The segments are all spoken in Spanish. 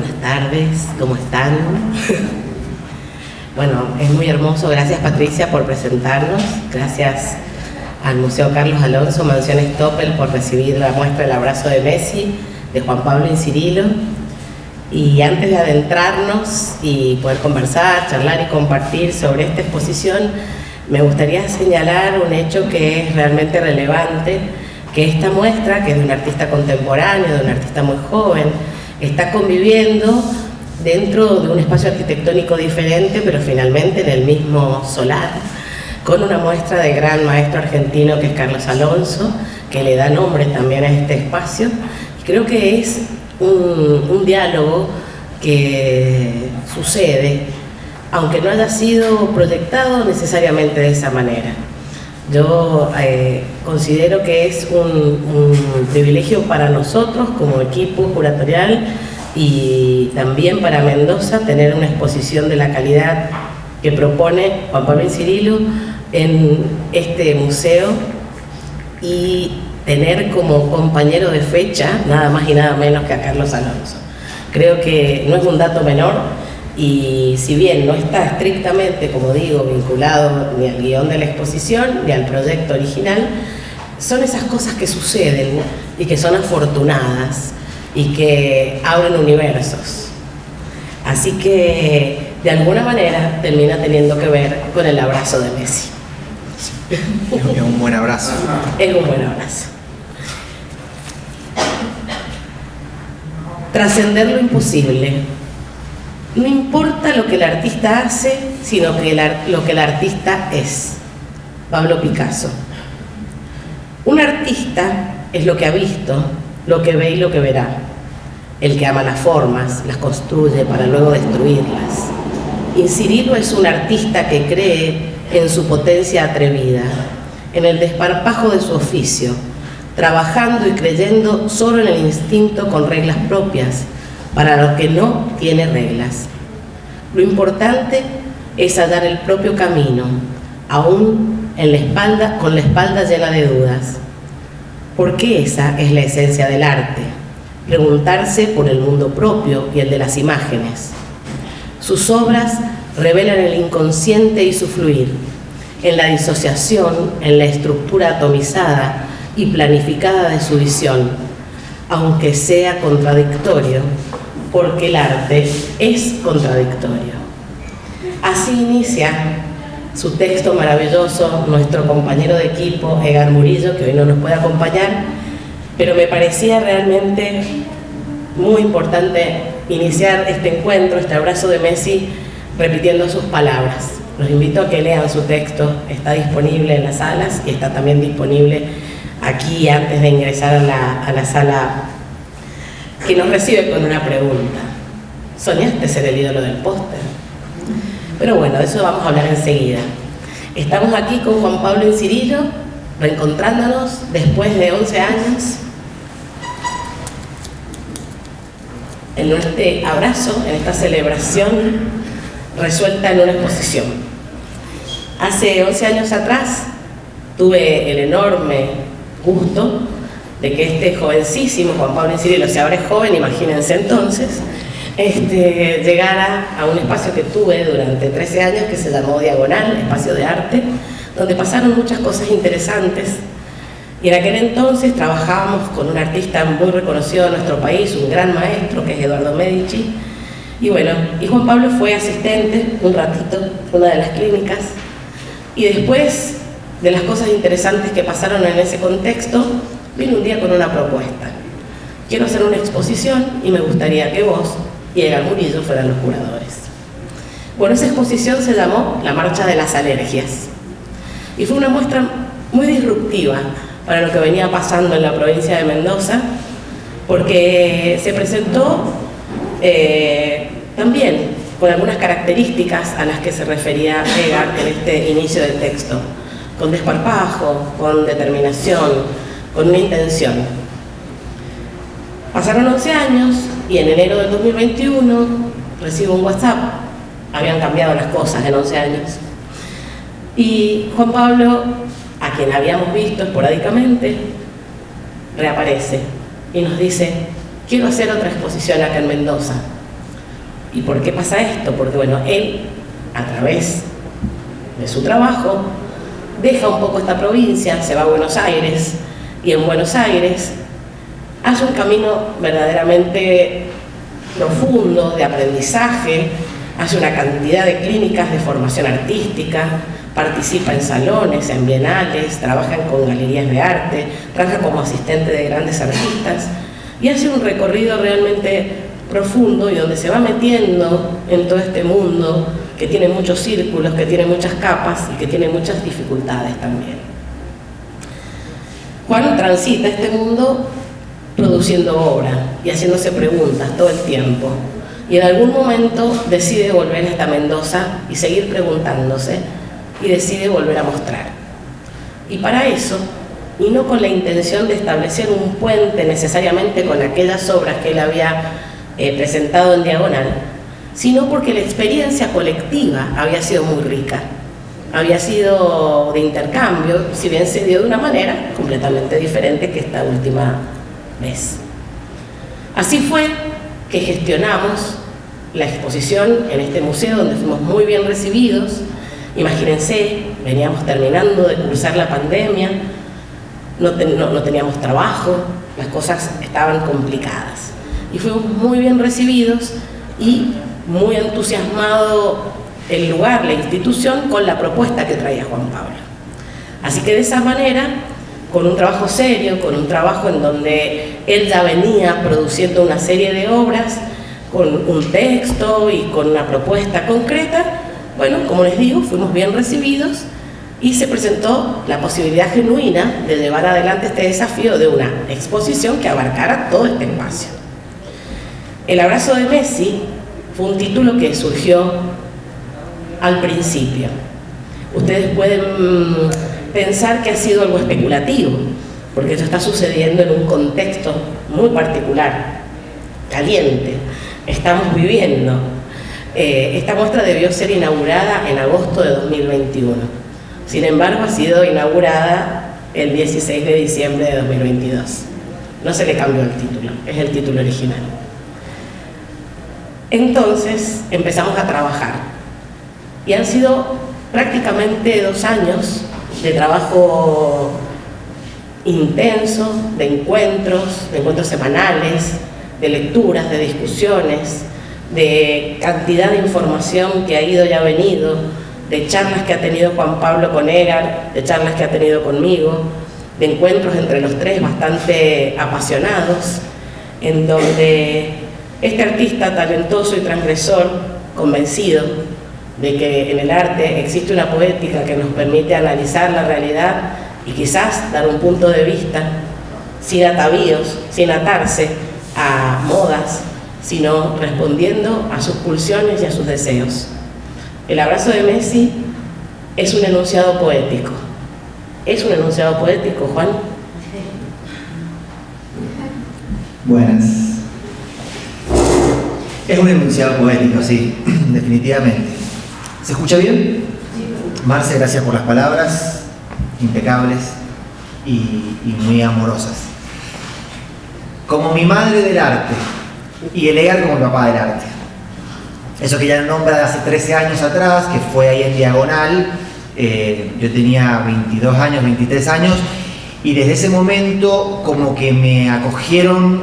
buenas tardes, ¿cómo están? Bueno, es muy hermoso, gracias Patricia por presentarnos, gracias al Museo Carlos Alonso, Mansión Stoppel, por recibir la muestra El abrazo de Messi, de Juan Pablo Incirilo. Y antes de adentrarnos y poder conversar, charlar y compartir sobre esta exposición, me gustaría señalar un hecho que es realmente relevante, que esta muestra, que es de un artista contemporáneo, de un artista muy joven, está conviviendo dentro de un espacio arquitectónico diferente, pero finalmente en el mismo solar, con una muestra del gran maestro argentino que es Carlos Alonso, que le da nombre también a este espacio. Y creo que es un diálogo que sucede, aunque no haya sido proyectado necesariamente de esa manera. Yo considero que es un privilegio para nosotros como equipo curatorial y también para Mendoza tener una exposición de la calidad que propone Juan Pablo Incirilo en este museo y tener como compañero de fecha nada más y nada menos que a Carlos Alonso. Creo que no es un dato menor y si bien no está estrictamente, como digo, vinculado ni al guión de la exposición ni al proyecto original, son esas cosas que suceden y que son afortunadas y que abren universos. Así que de alguna manera termina teniendo que ver con el abrazo de Messi. Es un buen abrazo. Es un buen abrazo. Trascender lo imposible. No importa lo que el artista hace, sino que lo que el artista es. Pablo Picasso. Un artista es lo que ha visto, lo que ve y lo que verá. El que ama las formas, las construye para luego destruirlas. Incirilo es un artista que cree en su potencia atrevida, en el desparpajo de su oficio, trabajando y creyendo solo en el instinto con reglas propias, para lo que no tiene reglas. Lo importante es hallar el propio camino, aún con la espalda llena de dudas. Porque esa es la esencia del arte, preguntarse por el mundo propio y el de las imágenes. Sus obras revelan el inconsciente y su fluir, en la disociación, en la estructura atomizada y planificada de su visión, aunque sea contradictorio, porque el arte es contradictorio. Así inicia su texto maravilloso nuestro compañero de equipo, Egar Murillo, que hoy no nos puede acompañar, pero me parecía realmente muy importante iniciar este encuentro, este abrazo de Messi, repitiendo sus palabras. Los invito a que lean su texto, está disponible en las salas y está también disponible aquí antes de ingresar a la sala que nos recibe con una pregunta. ¿Soñaste ser el ídolo del póster? Pero bueno, de eso vamos a hablar enseguida. Estamos aquí con Juan Pablo Incirilo, reencontrándonos después de 11 años en este abrazo, en esta celebración resuelta en una exposición. Hace 11 años atrás tuve el enorme gusto de que este jovencísimo Juan Pablo Incirilo, si ahora es joven, imagínense entonces, llegara a un espacio que tuve durante 13 años que se llamó Diagonal, espacio de arte, donde pasaron muchas cosas interesantes. Y en aquel entonces trabajábamos con un artista muy reconocido de nuestro país, un gran maestro que es Eduardo Medici. Y bueno, y Juan Pablo fue asistente un ratito en una de las clínicas. Y después de las cosas interesantes que pasaron en ese contexto, vino un día con una propuesta. Quiero hacer una exposición y me gustaría que vos y Egar Murillo fueran los curadores. Bueno, esa exposición se llamó La Marcha de las Alergias. Y fue una muestra muy disruptiva para lo que venía pasando en la provincia de Mendoza, porque se presentó también con algunas características a las que se refería Egar en este inicio del texto, con desparpajo, con determinación, con una intención. Pasaron 11 años y en enero del 2021 recibo un WhatsApp. Habían cambiado las cosas en 11 años. Y Juan Pablo, a quien habíamos visto esporádicamente, reaparece y nos dice: quiero hacer otra exposición acá en Mendoza. ¿Y por qué pasa esto? Porque bueno, él, a través de su trabajo, deja un poco esta provincia, se va a Buenos Aires, y en Buenos Aires hace un camino verdaderamente profundo de aprendizaje, hace una cantidad de clínicas de formación artística, participa en salones, en bienales, trabaja con galerías de arte, trabaja como asistente de grandes artistas y hace un recorrido realmente profundo y donde se va metiendo en todo este mundo que tiene muchos círculos, que tiene muchas capas y que tiene muchas dificultades también. Juan transita este mundo produciendo obra y haciéndose preguntas todo el tiempo. Y en algún momento decide volver hasta Mendoza y seguir preguntándose y decide volver a mostrar. Y para eso, y no con la intención de establecer un puente necesariamente con aquellas obras que él había presentado en Diagonal, sino porque la experiencia colectiva había sido muy rica, había sido de intercambio, si bien se dio de una manera completamente diferente que esta última vez. Así fue que gestionamos la exposición en este museo donde fuimos muy bien recibidos. Imagínense, veníamos terminando de cursar la pandemia, no teníamos trabajo, las cosas estaban complicadas y fuimos muy bien recibidos y muy entusiasmado el lugar, la institución, con la propuesta que traía Juan Pablo. Así que de esa manera, con un trabajo serio, con un trabajo en donde él ya venía produciendo una serie de obras, con un texto y con una propuesta concreta, bueno, como les digo, fuimos bien recibidos y se presentó la posibilidad genuina de llevar adelante este desafío de una exposición que abarcara todo este espacio. El abrazo de Messi fue un título que surgió al principio. Ustedes pueden pensar que ha sido algo especulativo, porque esto está sucediendo en un contexto muy particular, caliente. Estamos viviendo. Esta muestra debió ser inaugurada en agosto de 2021. Sin embargo, ha sido inaugurada el 16 de diciembre de 2022. No se le cambió el título, es el título original. Entonces empezamos a trabajar y han sido prácticamente 2 años de trabajo intenso, de encuentros semanales, de lecturas, de discusiones, de cantidad de información que ha ido y ha venido, de charlas que ha tenido Juan Pablo con Edgar, de charlas que ha tenido conmigo, de encuentros entre los tres bastante apasionados, en donde este artista talentoso y transgresor, convencido de que en el arte existe una poética que nos permite analizar la realidad y quizás dar un punto de vista sin atavíos, sin atarse a modas, sino respondiendo a sus pulsiones y a sus deseos. El abrazo de Messi es un enunciado poético. ¿Es un enunciado poético, Juan? Buenas. Es un enunciado poético, sí, definitivamente. ¿Se escucha bien? Marce, gracias por las palabras, impecables y muy amorosas. Como mi madre del arte y el Edgar como mi papá del arte. Eso que ya nombra de hace 13 años atrás, que fue ahí en Diagonal, yo tenía 22 años, 23 años, y desde ese momento como que me acogieron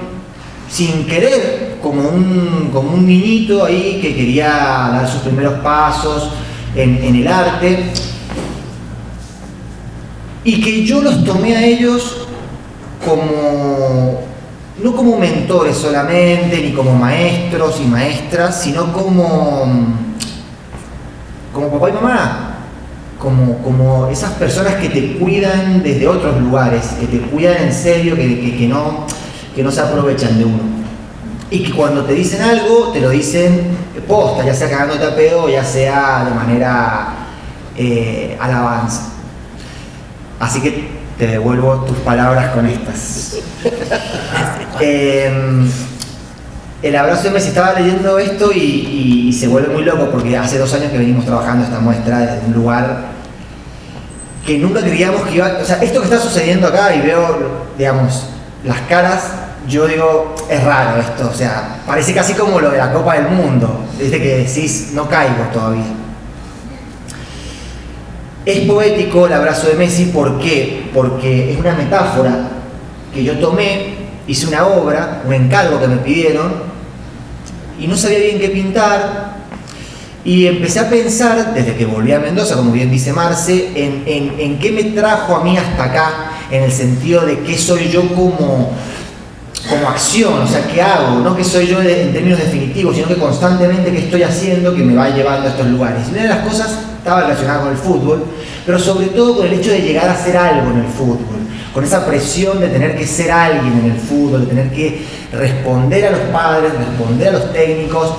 sin querer, como un niñito ahí que quería dar sus primeros pasos en el arte, y que yo los tomé a ellos no como mentores solamente, ni como maestros y maestras, sino como papá y mamá, como esas personas que te cuidan desde otros lugares, que te cuidan en serio, que no se aprovechan de uno. Y que cuando te dicen algo, te lo dicen posta, ya sea cagándote a pedo, ya sea de manera alabanza. Así que te devuelvo tus palabras con estas. El abrazo de Messi, estaba leyendo esto y se vuelve muy loco porque hace 2 años que venimos trabajando esta muestra desde un lugar que nunca creíamos que iba. O sea, esto que está sucediendo acá, y veo, digamos, las caras yo digo, es raro esto, o sea, parece casi como lo de la Copa del Mundo, desde que decís, no caigo todavía. Es poético el abrazo de Messi, ¿por qué? Porque es una metáfora que yo tomé, hice una obra, un encargo que me pidieron, y no sabía bien qué pintar, y empecé a pensar, desde que volví a Mendoza, como bien dice Marce, en qué me trajo a mí hasta acá, en el sentido de qué soy yo como acción, o sea, qué hago, no qué soy yo en términos definitivos, sino que constantemente qué estoy haciendo que me va llevando a estos lugares. Y una de las cosas estaba relacionada con el fútbol, pero sobre todo con el hecho de llegar a hacer algo en el fútbol, con esa presión de tener que ser alguien en el fútbol, de tener que responder a los padres, responder a los técnicos,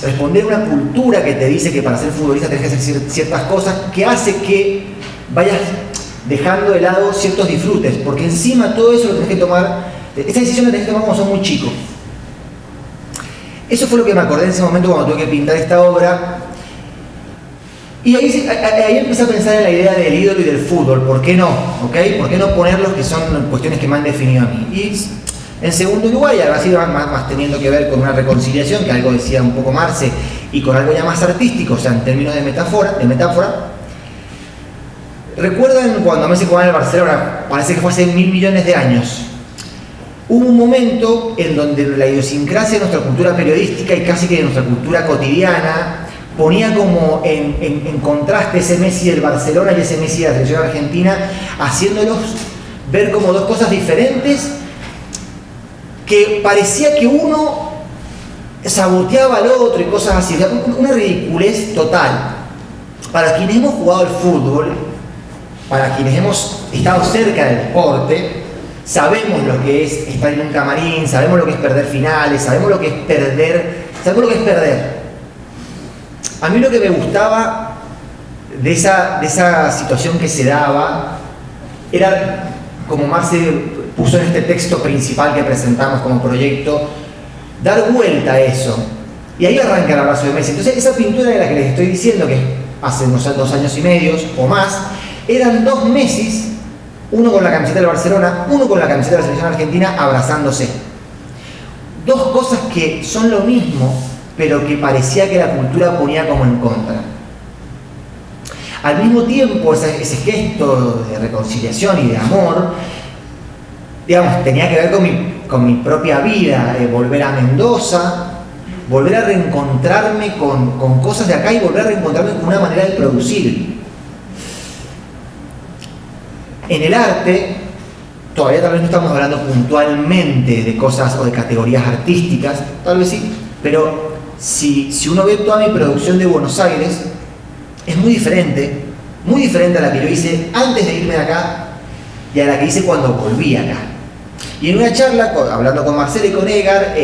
responder a una cultura que te dice que para ser futbolista tenés que hacer ciertas cosas, que hace que vayas dejando de lado ciertos disfrutes, porque encima todo eso lo tenés que tomar, esa decisión la tenés que tomar cuando sos muy chico. Eso fue lo que me acordé en ese momento cuando tuve que pintar esta obra. Y ahí empecé a pensar en la idea del ídolo y del fútbol, ¿por qué no? ¿Okay? ¿Por qué no ponerlos, que son cuestiones que me han definido a mí? Y en segundo lugar, y ahora sí más teniendo que ver con una reconciliación, que algo decía un poco Marce, y con algo ya más artístico, o sea, en términos de metáfora. ¿Recuerdan cuando Messi jugaba en el Barcelona? Parece que fue hace 1000 millones de años. Hubo un momento en donde la idiosincrasia de nuestra cultura periodística y casi que de nuestra cultura cotidiana ponía como en contraste ese Messi del Barcelona y ese Messi de la selección argentina, haciéndolos ver como dos cosas diferentes, que parecía que uno saboteaba al otro y cosas así. O sea, una ridiculez total. Para quienes hemos jugado al fútbol, para quienes hemos estado cerca del deporte, sabemos lo que es estar en un camarín, sabemos lo que es perder finales, sabemos lo que es perder. A mí lo que me gustaba de esa situación que se daba era, como Marce puso en este texto principal que presentamos como proyecto, dar vuelta a eso. Y ahí arranca el abrazo de Messi. Entonces, esa pintura de la que les estoy diciendo, que hace unos 2 años y medio o más, eran 2 Messis, uno con la camiseta del Barcelona, uno con la camiseta de la selección argentina, abrazándose. 2 cosas que son lo mismo, pero que parecía que la cultura ponía como en contra. Al mismo tiempo, ese gesto de reconciliación y de amor, digamos, tenía que ver con mi propia vida, volver a Mendoza, volver a reencontrarme con cosas de acá y volver a reencontrarme con una manera de producir. En el arte, todavía tal vez no estamos hablando puntualmente de cosas o de categorías artísticas, tal vez sí, pero si uno ve toda mi producción de Buenos Aires, es muy diferente a la que yo hice antes de irme de acá y a la que hice cuando volví acá. Y en una charla, hablando con Marcelo y con Edgar,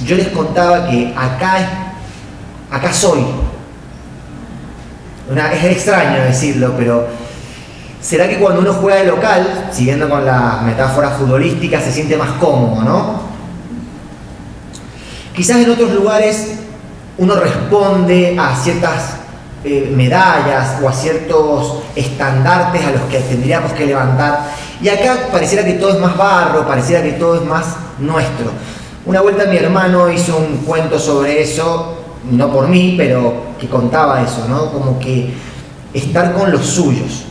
yo les contaba que acá soy. Es extraño decirlo, pero ¿será que cuando uno juega de local, siguiendo con las metáforas futbolísticas, se siente más cómodo, no? Quizás en otros lugares uno responde a ciertas medallas o a ciertos estandartes a los que tendríamos que levantar. Y acá pareciera que todo es más barro, pareciera que todo es más nuestro. Una vuelta mi hermano hizo un cuento sobre eso, no por mí, pero que contaba eso, ¿no? Como que estar con los suyos.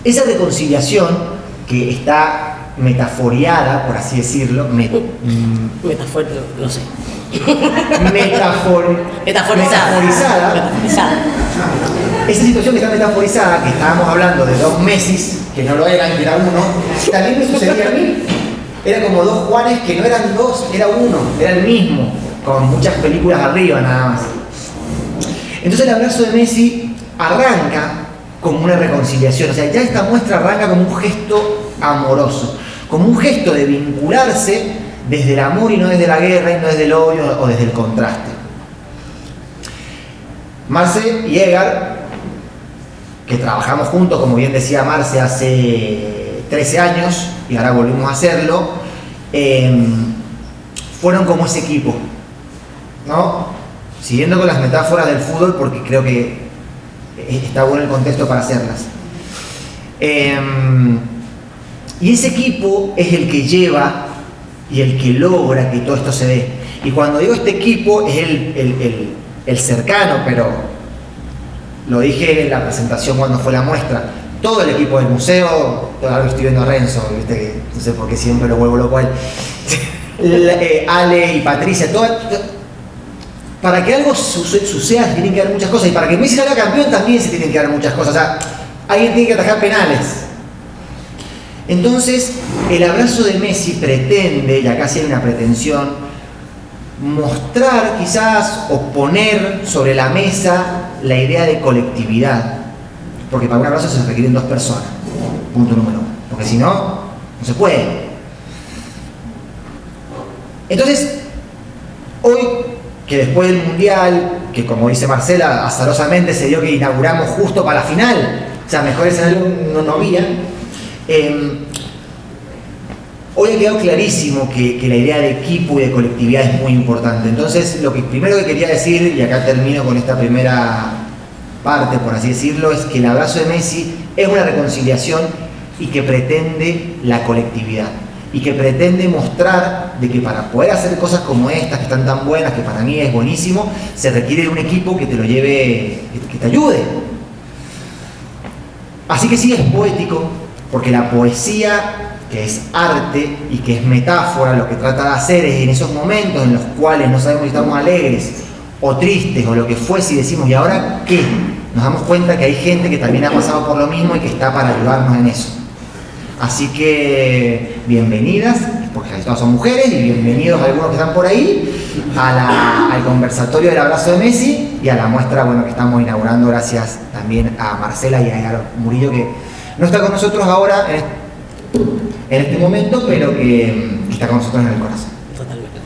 Esa reconciliación que está metaforiada, por así decirlo, no sé. Metaforizada. Esa situación que está metaforizada, que estábamos hablando de 2 Messis, que no lo eran, que era uno, también me sucedía a mí. Era como 2 Juanes que no eran 2, era uno, era el mismo, con muchas películas arriba nada más. Entonces el abrazo de Messi arranca como una reconciliación, o sea, ya esta muestra arranca como un gesto amoroso, como un gesto de vincularse desde el amor y no desde la guerra y no desde el odio o desde el contraste. Marce y Edgar, que trabajamos juntos, como bien decía Marce, hace 13 años, y ahora volvimos a hacerlo, fueron como ese equipo, ¿no? Siguiendo con las metáforas del fútbol, porque creo que está bueno el contexto para hacerlas. Y ese equipo es el que lleva y el que logra que todo esto se dé. Y cuando digo este equipo es el cercano, pero lo dije en la presentación cuando fue la muestra, todo el equipo del museo, ahora estoy viendo a Renzo, ¿viste? Que no sé por qué siempre lo vuelvo loco a él, Ale y Patricia, para que algo suceda se tienen que dar muchas cosas, y para que Messi salga campeón también se tienen que dar muchas cosas. O sea, alguien tiene que atajar penales. Entonces, el abrazo de Messi pretende, y acá sí hay una pretensión, mostrar quizás o poner sobre la mesa la idea de colectividad. Porque para un abrazo se requieren 2 personas, punto número 1. Porque si no, no se puede. Entonces, hoy, que después del Mundial, que como dice Marcela, azarosamente se dio que inauguramos justo para la final, o sea, mejor escenario no había, hoy ha quedado clarísimo que la idea de equipo y de colectividad es muy importante. Entonces, lo que primero que quería decir, y acá termino con esta primera parte, por así decirlo, es que el abrazo de Messi es una reconciliación y que pretende la colectividad. Y que pretende mostrar de que para poder hacer cosas como estas, que están tan buenas, que para mí es buenísimo, se requiere de un equipo que te lo lleve, que te ayude. Así que sí es poético, porque la poesía, que es arte y que es metáfora, lo que trata de hacer es en esos momentos en los cuales no sabemos si estamos alegres o tristes o lo que fuese y decimos, ¿y ahora qué? Nos damos cuenta que hay gente que también ha pasado por lo mismo y que está para ayudarnos en eso. Así que bienvenidas, porque todas son mujeres, y bienvenidos a algunos que están por ahí, al conversatorio del abrazo de Messi y a la muestra, bueno, que estamos inaugurando gracias también a Marcela y a Edgar Murillo, que no está con nosotros ahora en este momento, pero que está con nosotros en el corazón. Totalmente.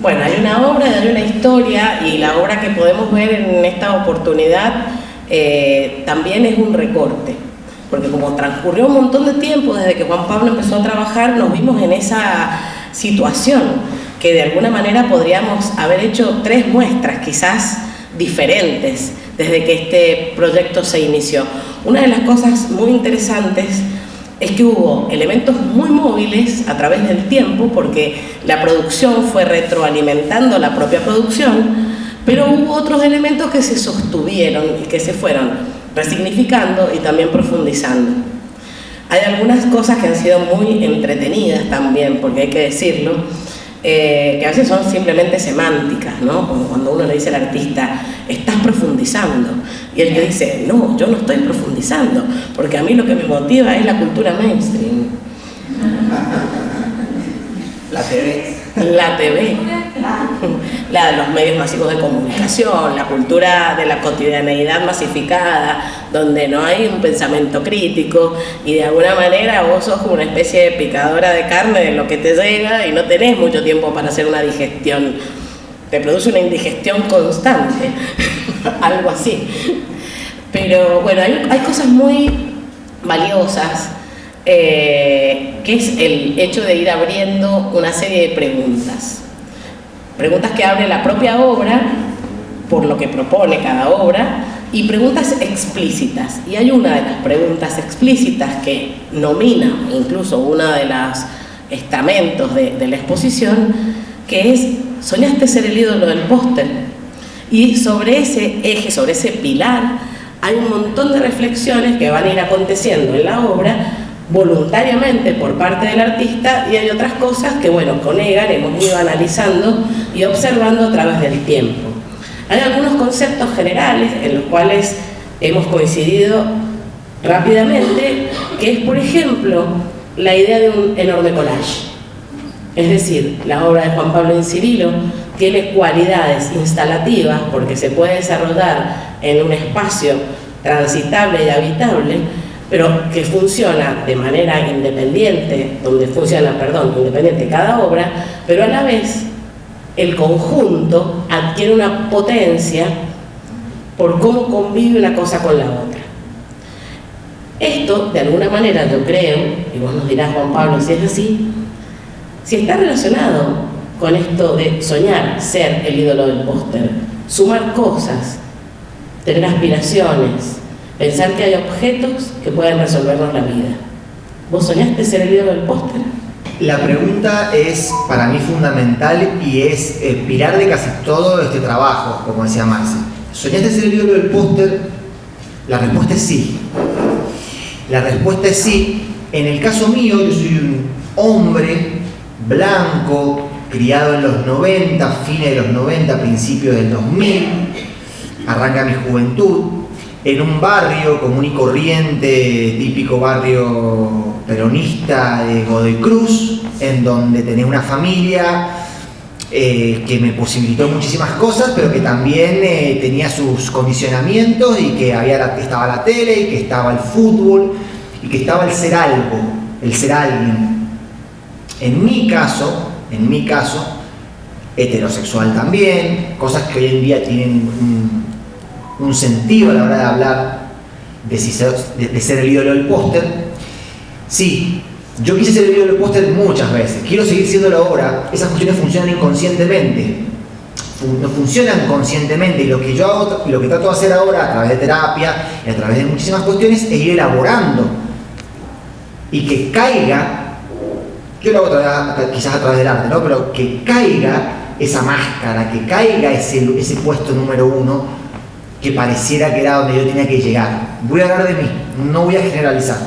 Bueno, hay una obra, hay una historia, y la obra que podemos ver en esta oportunidad también es un recorte. Porque como transcurrió un montón de tiempo desde que Juan Pablo empezó a trabajar, nos vimos en esa situación que de alguna manera podríamos haber hecho 3 muestras quizás diferentes desde que este proyecto se inició. Una de las cosas muy interesantes es que hubo elementos muy móviles a través del tiempo, porque la producción fue retroalimentando la propia producción, pero hubo otros elementos que se sostuvieron y que se fueron resignificando y también profundizando. Hay algunas cosas que han sido muy entretenidas también, porque hay que decirlo, que a veces son simplemente semánticas, ¿no? Como cuando uno le dice al artista, estás profundizando, y él le dice, no, yo no estoy profundizando, porque a mí lo que me motiva es la cultura mainstream. La TV. La TV, la de los medios masivos de comunicación, la cultura de la cotidianeidad masificada, donde no hay un pensamiento crítico y de alguna manera vos sos como una especie de picadora de carne de lo que te llega y no tenés mucho tiempo para hacer una digestión. Te produce una indigestión constante, algo así. Pero bueno, hay cosas muy valiosas, que es el hecho de ir abriendo una serie de preguntas que abre la propia obra por lo que propone cada obra, y preguntas explícitas. Y hay una de las preguntas explícitas que nomina incluso una de los estamentos de la exposición, que es: ¿soñaste ser el ídolo del póster? Y sobre ese eje, sobre ese pilar, hay un montón de reflexiones que van a ir aconteciendo en la obra voluntariamente por parte del artista, y hay otras cosas que, bueno, con Edgar hemos ido analizando y observando a través del tiempo. Hay algunos conceptos generales en los cuales hemos coincidido rápidamente, que es, por ejemplo, la idea de un enorme collage. Es decir, la obra de Juan Pablo Incirilo tiene cualidades instalativas porque se puede desarrollar en un espacio transitable y habitable, pero que funciona de manera independiente, independiente cada obra, pero a la vez el conjunto adquiere una potencia por cómo convive una cosa con la otra. Esto, de alguna manera, yo creo, y vos nos dirás, Juan Pablo, si es así, si está relacionado con esto de soñar, ser el ídolo del póster, sumar cosas, tener aspiraciones, pensar que hay objetos que pueden resolvernos la vida. ¿Vos soñaste ser el ídolo del póster? La pregunta es para mí fundamental y es pilar de casi todo este trabajo, como decía Marce. ¿Soñaste ser el ídolo del póster? La respuesta es sí. La respuesta es sí. En el caso mío, yo soy un hombre blanco, criado en los 90, fines de los 90, principios del 2000, arranca mi juventud, en un barrio común y corriente, típico barrio peronista de Godoy Cruz, en donde tenía una familia que me posibilitó muchísimas cosas, pero que también tenía sus condicionamientos y que estaba la tele, y que estaba el fútbol, y que estaba el ser algo, el ser alguien. En mi caso, heterosexual también, cosas que hoy en día tienen un sentido a la hora de hablar de ser el ídolo del póster. Sí, yo quise ser el ídolo del póster muchas veces, quiero seguir siéndolo ahora. Esas cuestiones funcionan inconscientemente, no funcionan conscientemente, y lo que yo hago y lo que trato de hacer ahora a través de terapia y a través de muchísimas cuestiones es ir elaborando y que caiga. Yo lo hago quizás a través del arte, ¿no? Pero que caiga esa máscara, que caiga ese puesto número 1 que pareciera que era donde yo tenía que llegar. Voy a hablar de mí, no voy a generalizar.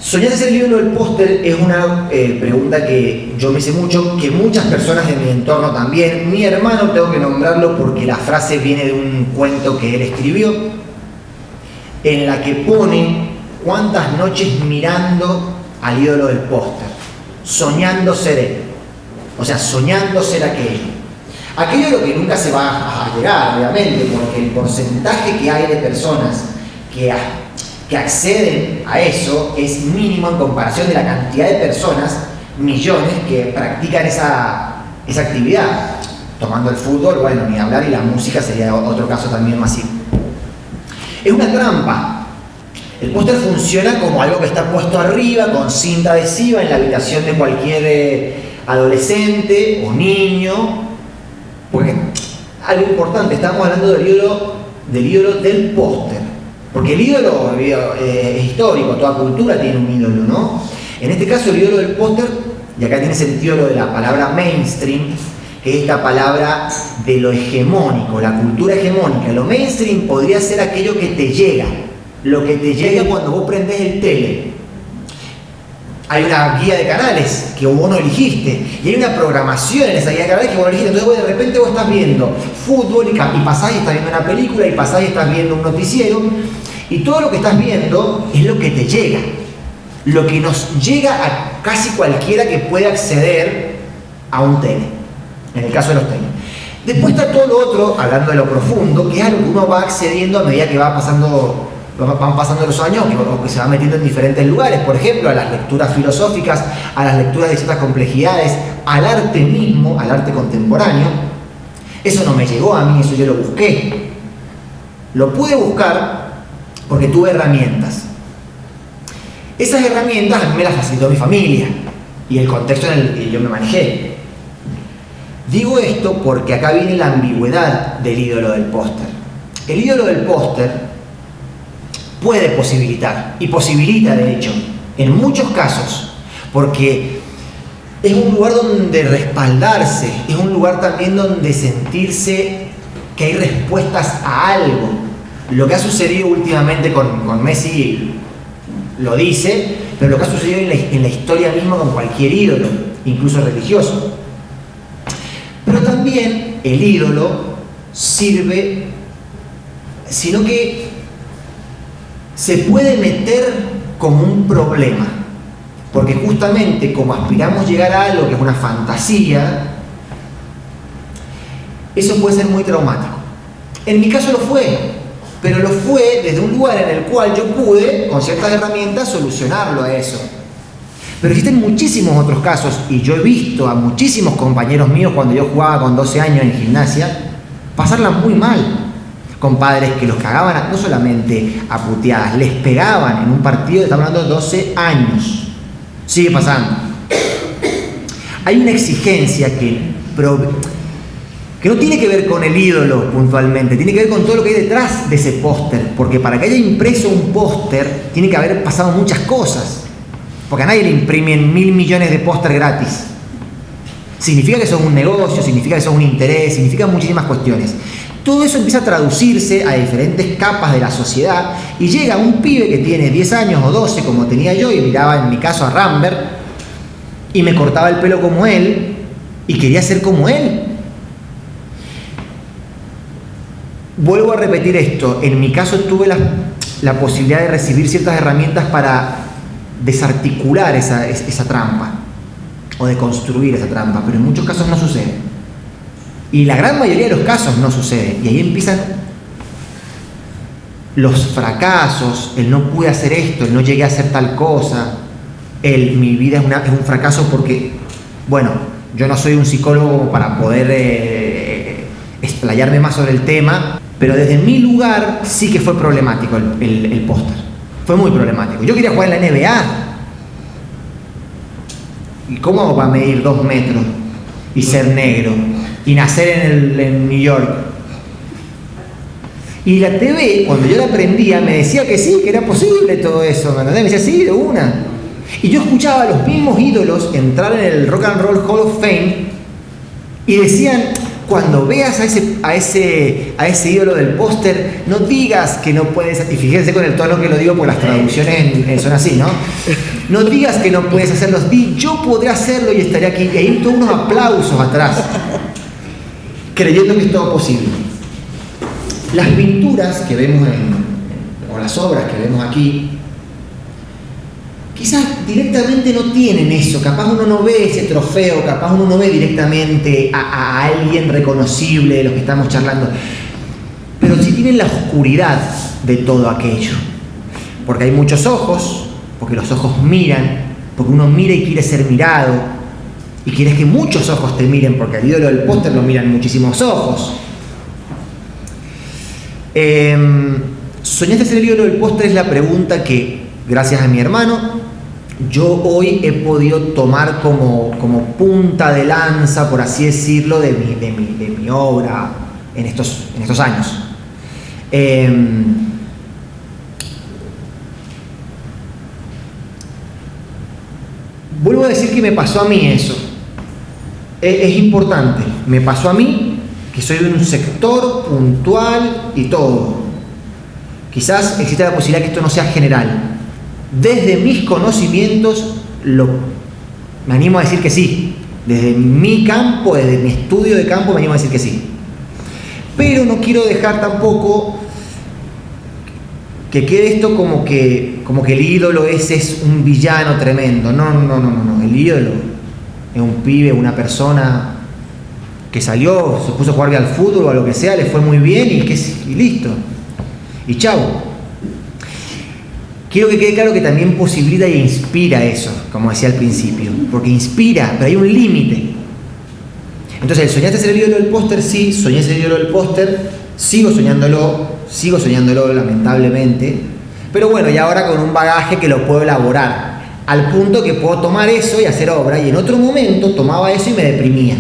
¿Soñar de ser el ídolo del póster? Es una pregunta que yo me hice mucho, que muchas personas de mi entorno también. Mi hermano, tengo que nombrarlo porque la frase viene de un cuento que él escribió, en la que pone cuántas noches mirando al ídolo del póster, soñando ser él, o sea, soñando ser aquello a lo que nunca se va a llegar, obviamente, porque el porcentaje que hay de personas que acceden a eso es mínimo en comparación de la cantidad de personas, millones, que practican esa actividad. Tomando el fútbol, bueno, ni hablar, y la música sería otro caso también masivo. Es una trampa. El póster funciona como algo que está puesto arriba, con cinta adhesiva, en la habitación de cualquier adolescente o niño. Porque algo importante, estamos hablando del ídolo del póster. Porque el ídolo es histórico, toda cultura tiene un ídolo, ¿no? En este caso, el ídolo del póster, y acá tiene sentido lo de la palabra mainstream, que es esta palabra de lo hegemónico, la cultura hegemónica. Lo mainstream podría ser aquello que te llega. Lo que te llega cuando vos prendés el tele. Hay una guía de canales que vos no elegiste, y hay una programación en esa guía de canales que vos no elegiste. Entonces de repente vos estás viendo fútbol y pasás y estás viendo una película, y pasás y estás viendo un noticiero, y todo lo que estás viendo es lo que te llega, lo que nos llega a casi cualquiera que puede acceder a un tele, en el caso de los teles. Después está todo lo otro, hablando de lo profundo, que es algo que uno va accediendo a medida que van pasando los años, o que se va metiendo en diferentes lugares, por ejemplo, a las lecturas filosóficas, a las lecturas de ciertas complejidades, al arte mismo, al arte contemporáneo. Eso no me llegó a mí, eso yo lo busqué. Lo pude buscar porque tuve herramientas. Esas herramientas a mí me las facilitó mi familia y el contexto en el que yo me manejé. Digo esto porque acá viene la ambigüedad del ídolo del póster. El ídolo del póster puede posibilitar, y posibilita de hecho, en muchos casos, porque es un lugar donde respaldarse, es un lugar también donde sentirse que hay respuestas a algo. Lo que ha sucedido últimamente con Messi lo dice, pero lo que ha sucedido en la historia misma con cualquier ídolo, incluso religioso. Pero también el ídolo sirve, sino que se puede meter como un problema, porque justamente como aspiramos a llegar a algo que es una fantasía, eso puede ser muy traumático. En mi caso lo fue, pero lo fue desde un lugar en el cual yo pude, con ciertas herramientas, solucionarlo a eso. Pero existen muchísimos otros casos, y yo he visto a muchísimos compañeros míos cuando yo jugaba con 12 años en gimnasia, pasarla muy mal, con padres que los cagaban no solamente a puteadas, les pegaban en un partido, estamos hablando de 12 años. Sigue pasando. Hay una exigencia que no tiene que ver con el ídolo puntualmente, tiene que ver con todo lo que hay detrás de ese póster, porque para que haya impreso un póster tiene que haber pasado muchas cosas. Porque a nadie le imprimen 1.000 millones de póster gratis. Significa que son un negocio, significa que son un interés, significa muchísimas cuestiones. Todo eso empieza a traducirse a diferentes capas de la sociedad y llega un pibe que tiene 10 años o 12 como tenía yo y miraba en mi caso a Rambert y me cortaba el pelo como él y quería ser como él. Vuelvo a repetir esto, en mi caso tuve la posibilidad de recibir ciertas herramientas para desarticular esa trampa o de construir esa trampa, pero en muchos casos no sucede. Y la gran mayoría de los casos no sucede. Y ahí empiezan los fracasos, el no pude hacer esto, el no llegué a hacer tal cosa, mi vida es un fracaso porque, bueno, yo no soy un psicólogo para poder explayarme más sobre el tema, pero desde mi lugar sí que fue problemático el póster. Fue muy problemático. Yo quería jugar en la NBA. ¿Y cómo hago para medir 2 metros y ser negro? Y nacer en New York. Y la TV, cuando yo la aprendía, me decía que sí, que era posible todo eso, ¿me entendés? Me decía, sí, de una. Y yo escuchaba a los mismos ídolos entrar en el Rock and Roll Hall of Fame y decían, cuando veas a ese ídolo del póster, no digas que no puedes, y fíjense con el tono que lo digo, porque las traducciones son así, ¿no? No digas que no puedes hacerlo, di, yo podré hacerlo y estaré aquí. Y hay todos unos aplausos atrás, creyendo que es todo posible. Las pinturas que vemos o las obras que vemos aquí, quizás directamente no tienen eso, capaz uno no ve ese trofeo, capaz uno no ve directamente a alguien reconocible de los que estamos charlando, pero sí tienen la oscuridad de todo aquello, porque hay muchos ojos, porque los ojos miran, porque uno mira y quiere ser mirado, y quieres que muchos ojos te miren, porque al ídolo del póster lo miran muchísimos ojos. ¿Soñaste ser el ídolo del póster? Es la pregunta que, gracias a mi hermano, yo hoy he podido tomar como punta de lanza, por así decirlo, de mi obra en estos años. Vuelvo a decir que me pasó a mí eso. Es importante. Me pasó a mí, que soy de un sector puntual y todo. Quizás existe la posibilidad que esto no sea general. Desde mis conocimientos, me animo a decir que sí. Desde mi campo, desde mi estudio de campo, me animo a decir que sí. Pero no quiero dejar tampoco que quede esto como que el ídolo ese es un villano tremendo. No. El ídolo es un pibe, una persona que salió, se puso a jugar al fútbol o a lo que sea, le fue muy bien y listo. Y chau. Quiero que quede claro que también posibilita e inspira eso, como decía al principio, porque inspira, pero hay un límite. Entonces, ¿soñaste ser el ídolo del póster? Sí, soñé ser el ídolo del póster, sigo soñándolo lamentablemente, pero bueno, y ahora con un bagaje que lo puedo elaborar, al punto que puedo tomar eso y hacer obra, y en otro momento tomaba eso y me deprimía.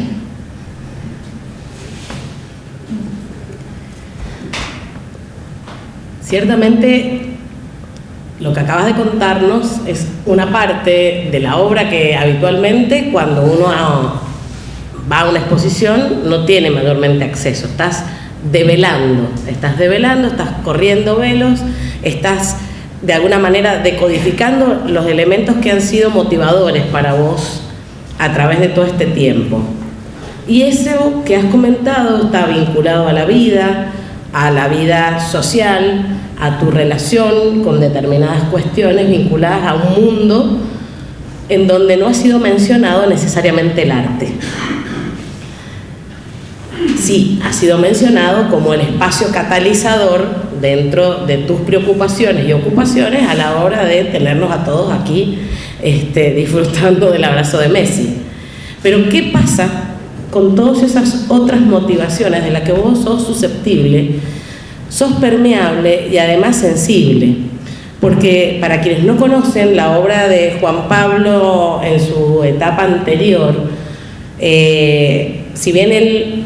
Ciertamente, lo que acabas de contarnos es una parte de la obra que habitualmente cuando uno va a una exposición no tiene mayormente acceso. Estás develando, estás corriendo velos, estás de alguna manera decodificando los elementos que han sido motivadores para vos a través de todo este tiempo. Y eso que has comentado está vinculado a la vida social, a tu relación con determinadas cuestiones vinculadas a un mundo en donde no ha sido mencionado necesariamente el arte. Sí, ha sido mencionado como el espacio catalizador dentro de tus preocupaciones y ocupaciones a la hora de tenernos a todos aquí disfrutando del abrazo de Messi. Pero ¿qué pasa con todas esas otras motivaciones de las que vos sos susceptible, sos permeable y además sensible? Porque para quienes no conocen la obra de Juan Pablo en su etapa anterior, si bien él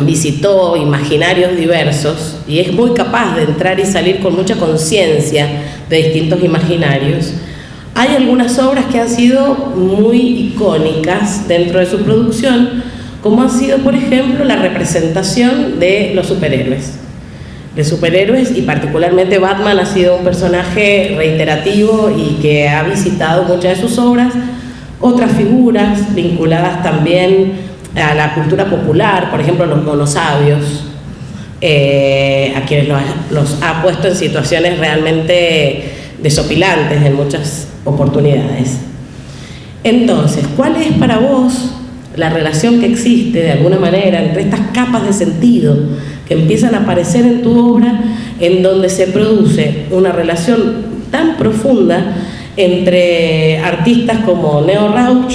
visitó imaginarios diversos y es muy capaz de entrar y salir con mucha conciencia de distintos imaginarios, Hay algunas obras que han sido muy icónicas dentro de su producción, como ha sido, por ejemplo, la representación de los superhéroes. Y particularmente Batman ha sido un personaje reiterativo y que ha visitado muchas de sus obras. Otras figuras vinculadas también a la cultura popular, por ejemplo, los monosabios, a quienes los ha puesto en situaciones realmente desopilantes en muchas oportunidades. Entonces, ¿cuál es para vos la relación que existe de alguna manera entre estas capas de sentido que empiezan a aparecer en tu obra, en donde se produce una relación tan profunda entre artistas como Neo Rauch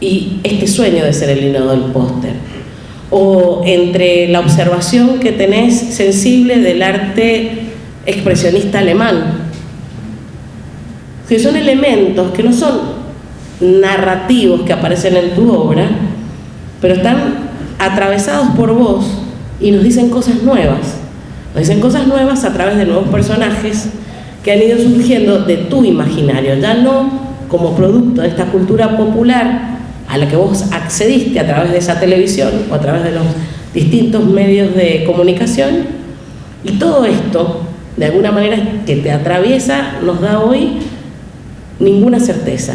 y este sueño de ser el hilo del póster, o entre la observación que tenés sensible del arte expresionista alemán, que son elementos que no son narrativos que aparecen en tu obra, pero están atravesados por vos y nos dicen cosas nuevas. Nos dicen cosas nuevas a través de nuevos personajes que han ido surgiendo de tu imaginario, ya no como producto de esta cultura popular a la que vos accediste a través de esa televisión o a través de los distintos medios de comunicación. Y todo esto, de alguna manera que te atraviesa, nos da hoy ninguna certeza.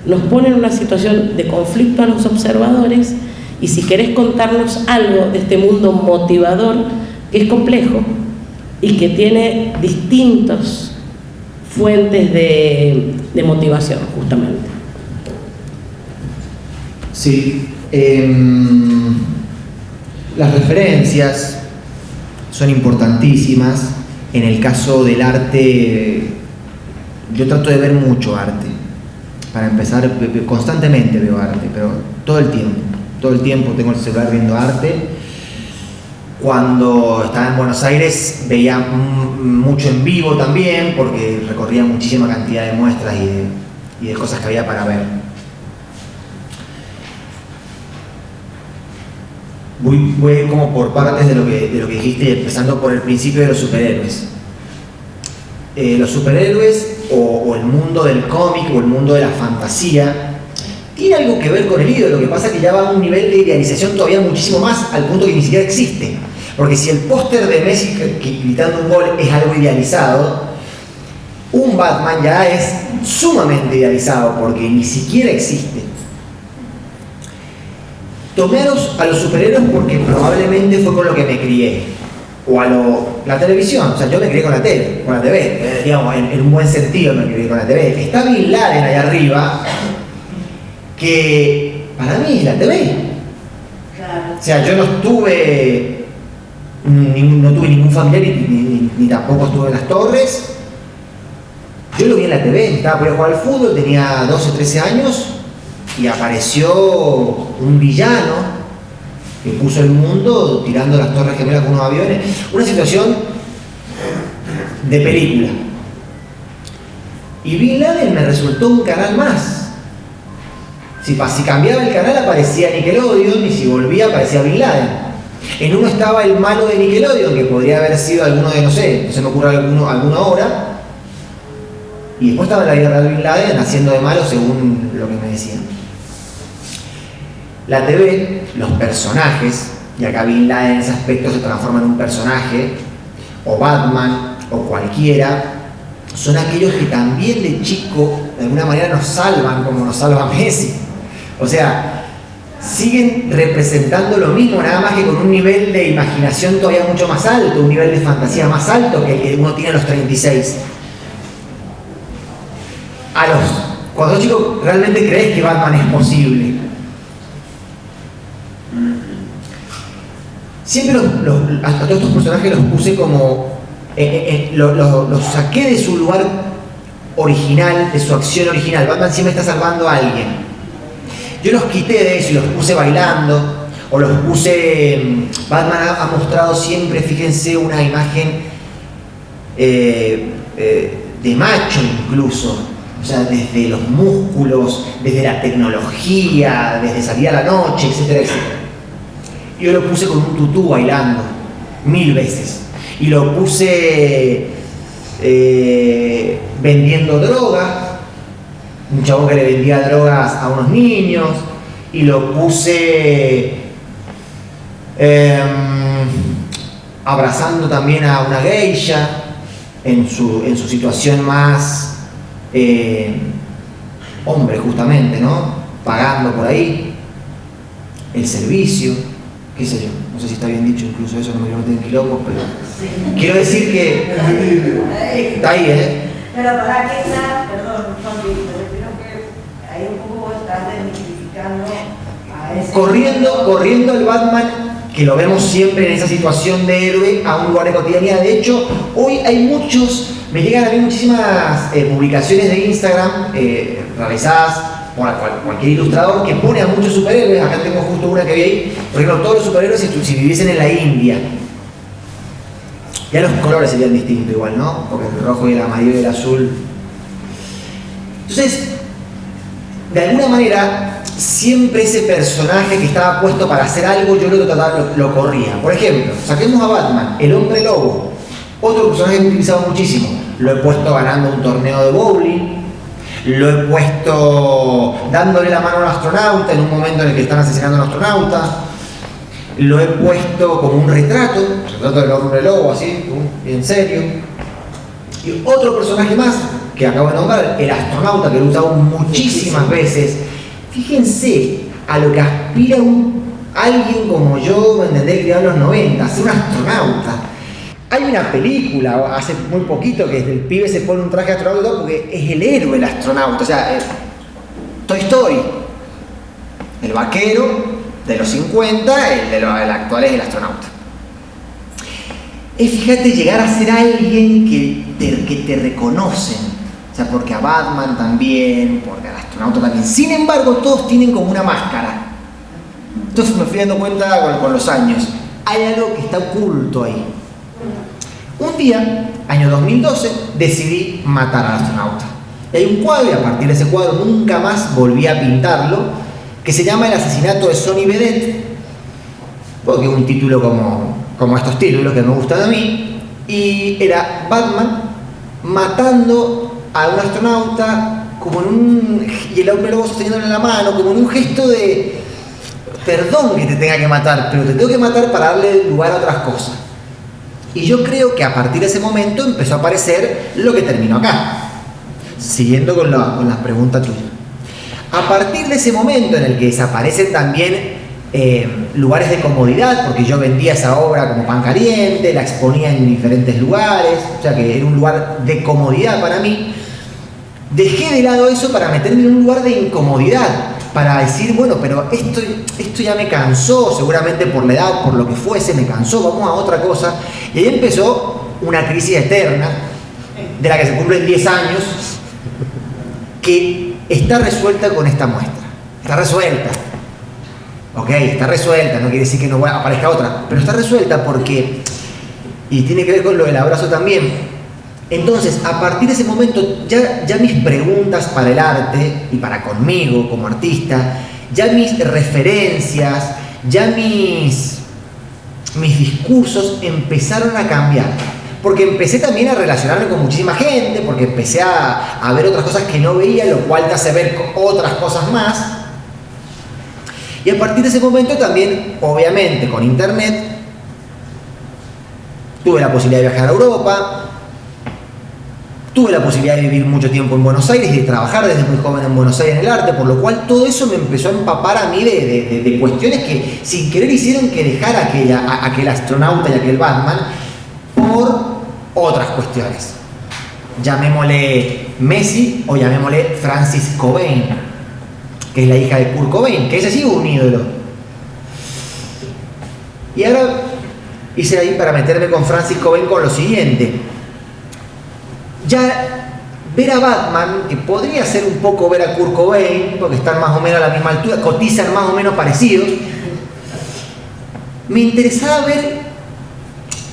Nos pone en una situación de conflicto a los observadores, y si querés contarnos algo de este mundo motivador, que es complejo y que tiene distintas fuentes de motivación, justamente. Sí, las referencias son importantísimas. En el caso del arte, yo trato de ver mucho arte. Para empezar, constantemente veo arte, pero todo el tiempo tengo el celular viendo arte. Cuando estaba en Buenos Aires veía mucho en vivo también, porque recorría muchísima cantidad de muestras y de cosas que había para ver. Voy como por partes de lo que dijiste, empezando por el principio de los superhéroes. Los superhéroes o el mundo del cómic o el mundo de la fantasía tiene algo que ver con el ídolo. Lo que pasa es que ya va a un nivel de idealización todavía muchísimo más, al punto que ni siquiera existe. Porque si el póster de Messi gritando un gol es algo idealizado, un Batman ya es sumamente idealizado porque ni siquiera existe. Tomé a los superhéroes porque probablemente fue con lo que me crié, o la televisión. O sea, yo me crié con la TV, digamos, en un buen sentido me crié con la TV. Está Bin Laden allá arriba, que para mí es la TV. Claro. O sea, yo no tuve ningún familiar ni tampoco estuve en las torres. Yo lo vi en la TV, estaba por jugar al fútbol, tenía 12 o 13 años y apareció un villano que puso el mundo tirando las torres gemelas con unos aviones. Una situación de película. Y Bin Laden me resultó un canal más. Si cambiaba el canal aparecía Nickelodeon y si volvía aparecía Bin Laden. En uno estaba el malo de Nickelodeon, que podría haber sido alguno de, no se me ocurre alguna obra. Y después estaba la guerra de Bin Laden haciendo de malo según lo que me decían. La TV, los personajes, y acá Bin Laden en ese aspecto se transforma en un personaje, o Batman, o cualquiera, son aquellos que también de chico de alguna manera nos salvan como nos salva Messi. O sea, siguen representando lo mismo, nada más que con un nivel de imaginación todavía mucho más alto, un nivel de fantasía más alto que el que uno tiene a los 36. Cuando sos chico realmente crees que Batman es posible. Siempre a todos estos personajes los puse como los saqué de su lugar original, de su acción original. Batman siempre está salvando a alguien. Yo los quité de eso y los puse bailando, o los puse... Batman ha mostrado siempre, fíjense, una imagen de macho incluso. O sea, desde los músculos, desde la tecnología, desde salir a la noche, etcétera, etcétera. Yo lo puse con un tutú bailando 1000 veces. Y lo puse vendiendo drogas, un chabón que le vendía drogas a unos niños, y lo puse abrazando también a una geisha en su situación más hombre, justamente, ¿no? Pagando por ahí el servicio, qué sé yo, no sé si está bien dicho incluso eso, no me quiero meter en quilombos, pero sí. Quiero decir que está ahí, Pero para que perdón, pero creo que ahí un poco estás desmitificando a ese... Corriendo el Batman, que lo vemos siempre en esa situación de héroe, a un lugar de cotidianidad. De hecho, hoy hay me llegan a mí muchísimas publicaciones de Instagram realizadas por cualquier ilustrador que pone a muchos superhéroes. Acá tengo justo una que vi ahí. Por ejemplo, todos los superhéroes si viviesen en la India. Ya los colores serían distintos igual, ¿no? Porque el rojo y el amarillo y el azul. Entonces, de alguna manera, siempre ese personaje que estaba puesto para hacer algo, yo lo corría. Por ejemplo, saquemos a Batman, el hombre lobo. Otro personaje que he utilizado muchísimo. Lo he puesto ganando un torneo de bowling. Lo he puesto dándole la mano a un astronauta en un momento en el que están asesinando a un astronauta. Lo he puesto como un retrato del hombre lobo, así, bien serio. Y otro personaje más que acabo de nombrar, el astronauta, que lo he usado muchísimas veces. Fíjense a lo que aspira alguien como yo, ¿me entendés? Criado en los 90, ser un astronauta. Hay una película hace muy poquito que el pibe se pone un traje de astronauta porque es el héroe el astronauta. O sea, Toy Story, el vaquero de los 50, el actual es el astronauta. Es, fíjate, llegar a ser alguien que te reconocen. O sea, porque a Batman también, porque al astronauta también. Sin embargo, todos tienen como una máscara. Entonces me fui dando cuenta con los años. Hay algo que está oculto ahí. Un día, año 2012, decidí matar al astronauta. Y hay un cuadro, y a partir de ese cuadro nunca más volví a pintarlo, que se llama El asesinato de Sonny Bennett, porque es un título como estos títulos que me gustan a mí, y era Batman matando a un astronauta y el hombre lobo sosteniéndole la mano, como en un gesto de perdón que te tenga que matar, pero te tengo que matar para darle lugar a otras cosas. Y yo creo que a partir de ese momento empezó a aparecer lo que terminó acá, siguiendo con la pregunta tuya. A partir de ese momento en el que desaparecen también lugares de comodidad, porque yo vendía esa obra como pan caliente, la exponía en diferentes lugares, o sea que era un lugar de comodidad para mí, dejé de lado eso para meterme en un lugar de incomodidad, para decir, bueno, pero esto ya me cansó, seguramente por la edad, por lo que fuese, me cansó, vamos a otra cosa. Y ahí empezó una crisis eterna, de la que se cumplen 10 años, que está resuelta con esta muestra. Está resuelta. Ok, está resuelta, no quiere decir que no aparezca otra, pero está resuelta porque, y tiene que ver con lo del abrazo también. Entonces, a partir de ese momento, ya mis preguntas para el arte y para conmigo como artista, ya mis referencias, ya mis discursos empezaron a cambiar. Porque empecé también a relacionarme con muchísima gente, porque empecé a ver otras cosas que no veía, lo cual te hace ver otras cosas más. Y a partir de ese momento también, obviamente, con internet, tuve la posibilidad de viajar a Europa, tuve la posibilidad de vivir mucho tiempo en Buenos Aires y de trabajar desde muy joven en Buenos Aires en el arte, por lo cual todo eso me empezó a empapar a mí de cuestiones que sin querer hicieron que dejara aquel astronauta y aquel Batman por otras cuestiones. Llamémosle Messi o llamémosle Francis Cobain, que es la hija de Kurt Cobain, que ese sí un ídolo. Y ahora hice ahí para meterme con Francis Cobain con lo siguiente. Ya ver a Batman, que podría ser un poco ver a Kurt Cobain, porque están más o menos a la misma altura, cotizan más o menos parecidos, me interesaba ver,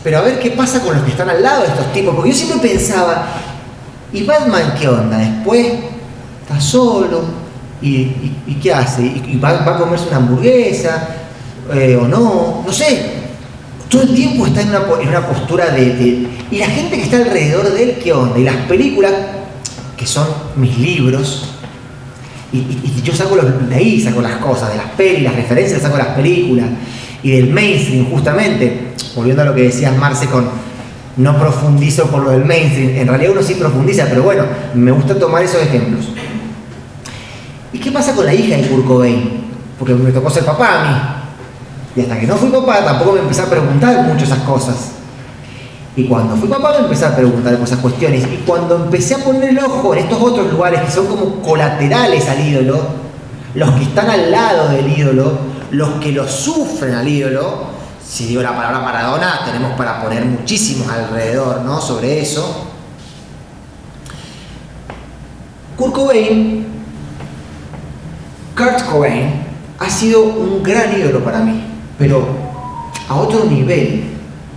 pero a ver qué pasa con los que están al lado de estos tipos, porque yo siempre pensaba, ¿y Batman qué onda? Después está solo, ¿y qué hace? ¿Y va a comerse una hamburguesa? ¿O no? No sé. todo el tiempo está en una postura de... Y la gente que está alrededor de él, ¿qué onda? Y las películas, que son mis libros, y yo saco de ahí, saco las cosas, de las pelis, las referencias, saco las películas, y del mainstream, justamente, volviendo a lo que decías, Marce, con no profundizo por lo del mainstream, en realidad uno sí profundiza, pero bueno, me gusta tomar esos ejemplos. ¿Y qué pasa con la hija de Kurt Cobain? Porque me tocó ser papá a mí. Y hasta que no fui papá, tampoco me empecé a preguntar mucho esas cosas. Y cuando fui papá me empecé a preguntar esas cuestiones. Y cuando empecé a poner el ojo en estos otros lugares que son como colaterales al ídolo, los que están al lado del ídolo, los que lo sufren al ídolo, si digo la palabra Maradona, tenemos para poner muchísimos alrededor, ¿no? Sobre eso. Kurt Cobain ha sido un gran ídolo para mí, pero a otro nivel.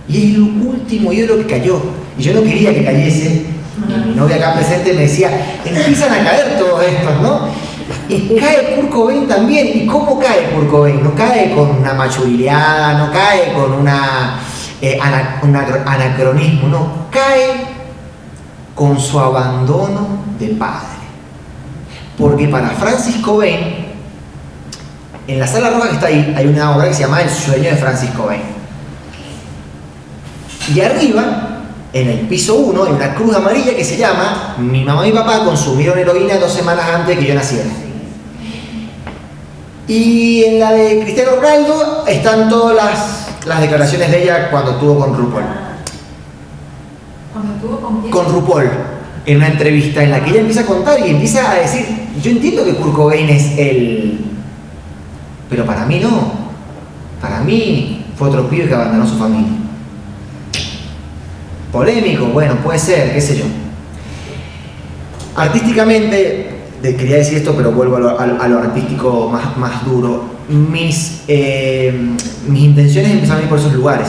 Y es el último ídolo que cayó. Y yo no quería que cayese. Y mi novia acá presente me decía, empiezan a caer todos estos, ¿no? Y cae Kurt Cobain también. ¿Y cómo cae Kurt Cobain? No cae con una machuliada, no cae con un anacronismo, no. Cae con su abandono de padre. Porque para Francis Cobain, en la Sala Roja que está ahí, hay una obra que se llama El sueño de Francis Cobain. Y arriba, en el piso 1, hay una cruz amarilla que se llama Mi mamá y mi papá consumieron heroína 2 semanas antes de que yo naciera. Y en la de Cristiano Ronaldo están todas las declaraciones de ella cuando estuvo con RuPaul. ¿Cuando estuvo con quién? Con RuPaul, en una entrevista en la que ella empieza a contar y empieza a decir, yo entiendo que Kurt Cobain es el... Pero para mí no. Para mí fue otro pibe que abandonó su familia. Polémico, bueno, puede ser, qué sé yo. Artísticamente, quería decir esto, pero vuelvo a lo artístico más duro. Mis intenciones empezaron a ir por esos lugares,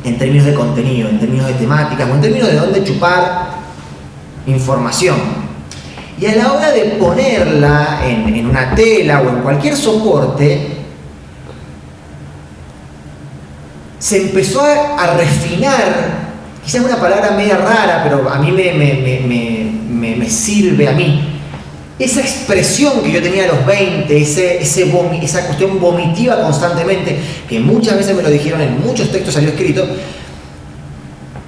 en términos de contenido, en términos de temáticas, o en términos de dónde chupar información. Y a la hora de ponerla en una tela o en cualquier soporte, se empezó a refinar, quizás una palabra media rara, pero a mí me sirve a mí, esa expresión que yo tenía a los 20, esa cuestión vomitiva constantemente, que muchas veces me lo dijeron, en muchos textos salió escrito,